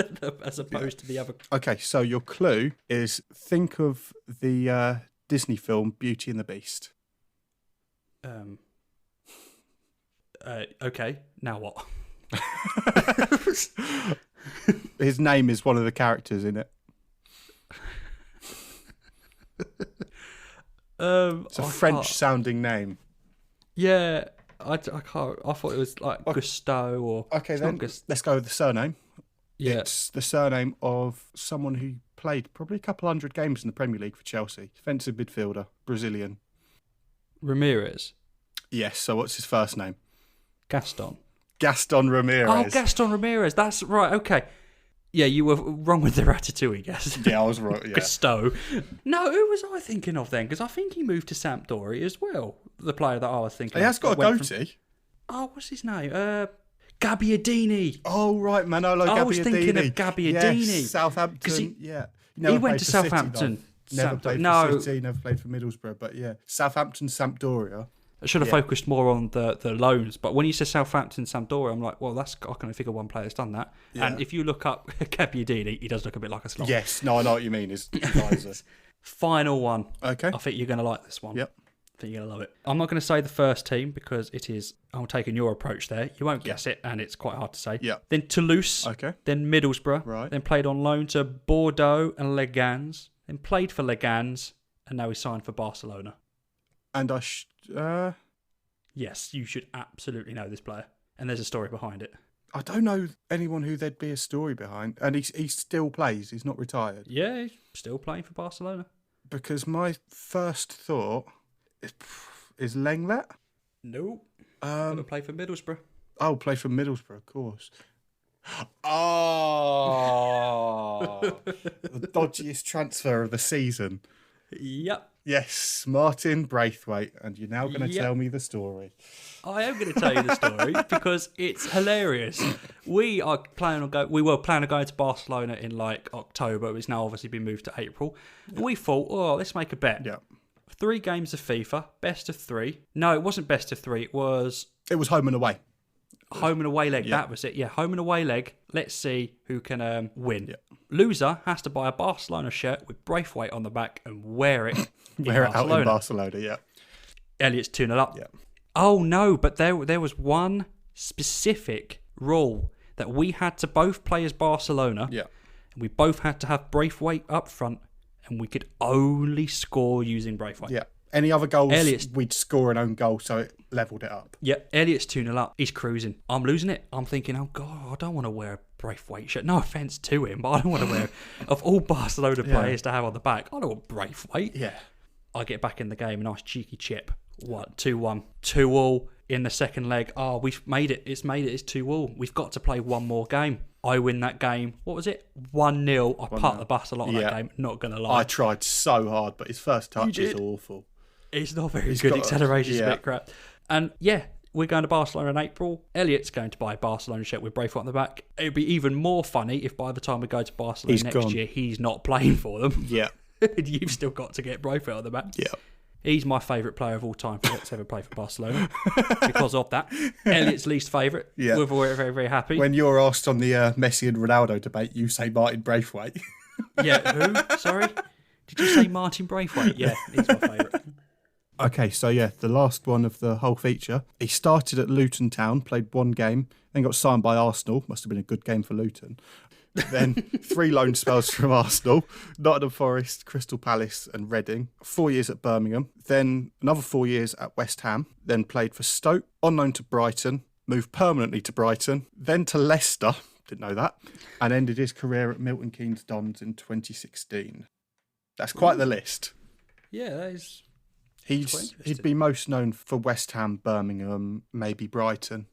as opposed to the other. Okay, so your clue is think of the Disney film Beauty and the Beast. Okay, now what? His name is one of the characters in it. It's a French-sounding name. Yeah, I can't. I thought it was like Gusteau or... Okay, then let's go with the surname. Yeah. It's the surname of someone who played probably a couple hundred games in the Premier League for Chelsea. Defensive midfielder, Brazilian. Ramirez? Yes, so what's his first name? Gaston Ramirez. Oh, Gaston Ramirez. That's right, okay. Yeah, you were wrong with the Ratatouille, guess. Yeah, I was wrong. Yeah. Gusto. No, who was I thinking of then? Because I think he moved to Sampdoria as well. The player that I was thinking He of. has got a goatee. Oh, what's his name? Gabbiadini. Oh, right, Manolo Gabbiadini. I was thinking of Gabbiadini. Yes, Southampton, He went to Southampton. Never played for City, never played for Middlesbrough, but yeah. Southampton, Sampdoria. I should have focused more on the loans, but when you say Southampton, Sampdoria, I'm like, well, I can only figure one player that's done that. Yeah. And if you look up Gabbiadini, he does look a bit like a slob. Yes, no, I know what you mean. His visor. Final one. Okay. I think you're going to like this one. Yep. I think you're going to love it. I'm not going to say the first team because I'm taking your approach there. You won't guess it, and it's quite hard to say. Yeah. Then Toulouse. Okay. Then Middlesbrough. Right. Then played on loan to Bordeaux and Legans. Then played for Legans, and now he's signed for Barcelona. And Yes, you should absolutely know this player. And there's a story behind it. I don't know anyone who there'd be a story behind. And he still plays. He's not retired. Yeah, he's still playing for Barcelona. Because my first thought is Lenglet. Nope. Gonna play for Middlesbrough. Oh, play for Middlesbrough, of course. Oh, the dodgiest transfer of the season. Yep. Yes, Martin Braithwaite, and you're now going to tell me the story. I am going to tell you the story because it's hilarious. We were planning on going to Barcelona in like October. It's now obviously been moved to April. And we thought, let's make a bet. Yeah. 3 games of FIFA, best of 3. No, it wasn't best of 3. It was home and away. Home and away leg. Yeah. That was it. Yeah, home and away leg. Let's see who can win. Yeah. Loser has to buy a Barcelona shirt with Braithwaite on the back and wear it. Wear it out in Barcelona. Yeah. Elliot's 2-0 up. Yeah. Oh no, but there was one specific rule that we had to both play as Barcelona. Yeah. We both had to have Braithwaite up front, and we could only score using Braithwaite. Yeah. Any other goals, we'd score an own goal, so it levelled it up. Yeah, Elliot's 2-0 up. He's cruising. I'm losing it. I'm thinking, oh, God, I don't want to wear a Braithwaite shirt. No offence to him, but I don't want to wear... Of all Barcelona players to have on the back, I don't want Braithwaite. Yeah. I get back in the game, a nice cheeky chip. 2-1. 2-2 in the second leg. Oh, we've made it. It's made it. It's 2-2. We've got to play one more game. I win that game. What was it? 1-0. I parked the bus a lot of that game. Not going to lie. I tried so hard, but his first touch is awful. It's not very good. Acceleration's a bit crap. And we're going to Barcelona in April. Elliot's going to buy a Barcelona shirt with Braithwaite on the back. It would be even more funny if by the time we go to Barcelona next year, he's not playing for them. Yeah. You've still got to get Braithwaite on the back. Yeah. He's my favourite player of all time that's ever played for Barcelona because of that. Elliot's least favourite. Yeah. We're very, very, very happy. When you're asked on the Messi and Ronaldo debate, you say Martin Braithwaite. Yeah, who? Sorry? Did you say Martin Braithwaite? Yeah, he's my favourite. Okay, so the last one of the whole feature. He started at Luton Town, played 1 game, then got signed by Arsenal. Must have been a good game for Luton. Then 3 loan spells from Arsenal, Nottingham Forest, Crystal Palace and Reading. 4 years at Birmingham. Then another 4 years at West Ham. Then played for Stoke, on loan to Brighton, moved permanently to Brighton, then to Leicester, didn't know that, and ended his career at Milton Keynes Dons in 2016. That's quite the list. Yeah, that is... He'd be most known for West Ham, Birmingham, maybe Brighton.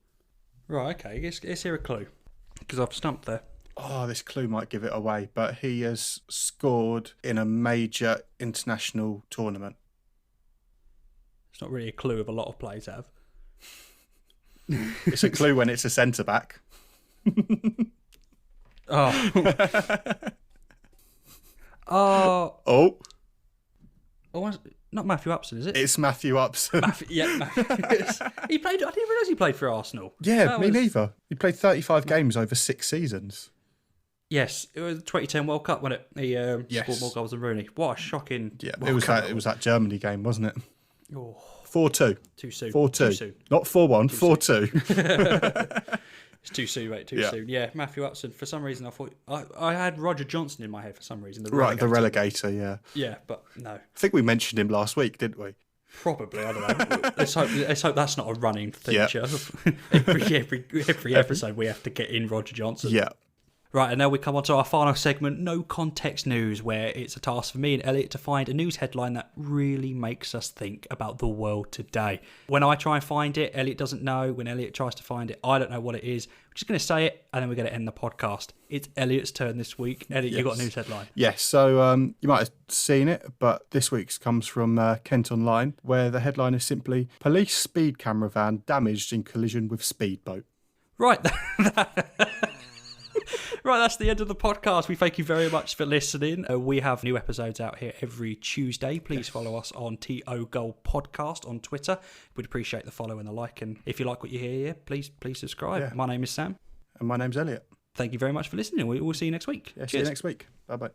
Right, okay. Let's hear a clue, because I've stumped there. Oh, this clue might give it away, but he has scored in a major international tournament. It's not really a clue of a lot of players have. It's a clue when it's a centre-back. Oh, not Matthew Upson, is it? It's Matthew Upson. Matthew. He played. I didn't realise he played for Arsenal. Yeah, me neither. He played 35 games over 6 seasons. Yes, it was the 2010 World Cup, wasn't it? He scored more goals than Rooney. What a shocking... Yeah, it was that Germany game, wasn't it? Oh. 4-2. Too soon. 4-2. Too soon. Not 4-1, 4-2. It's too soon, mate. Too soon. Yeah, Matthew Upson. For some reason, I thought... I had Roger Johnson in my head for some reason. The relegator, yeah. Yeah, but no. I think we mentioned him last week, didn't we? Probably, I don't know. Let's hope that's not a running feature. Every episode we have to get in Roger Johnson. Yeah. Right, and now we come on to our final segment, No Context News, where it's a task for me and Elliot to find a news headline that really makes us think about the world today. When I try and find it, Elliot doesn't know. When Elliot tries to find it, I don't know what it is. We're just going to say it, and then we're going to end the podcast. It's Elliot's turn this week. Elliot, you got a news headline. Yes, so you might have seen it, but this week's comes from Kent Online, where the headline is simply, Police speed camera van damaged in collision with speedboat. Right. Right, that's the end of the podcast. We thank you very much for listening. We have new episodes out here every Tuesday. Please follow us on TO Gold Podcast on Twitter. We'd appreciate the follow and the like. And if you like what you hear here, please subscribe. Yeah. My name is Sam. And my name's Elliot. Thank you very much for listening. We'll see you next week. Yeah, see you next week. Bye-bye.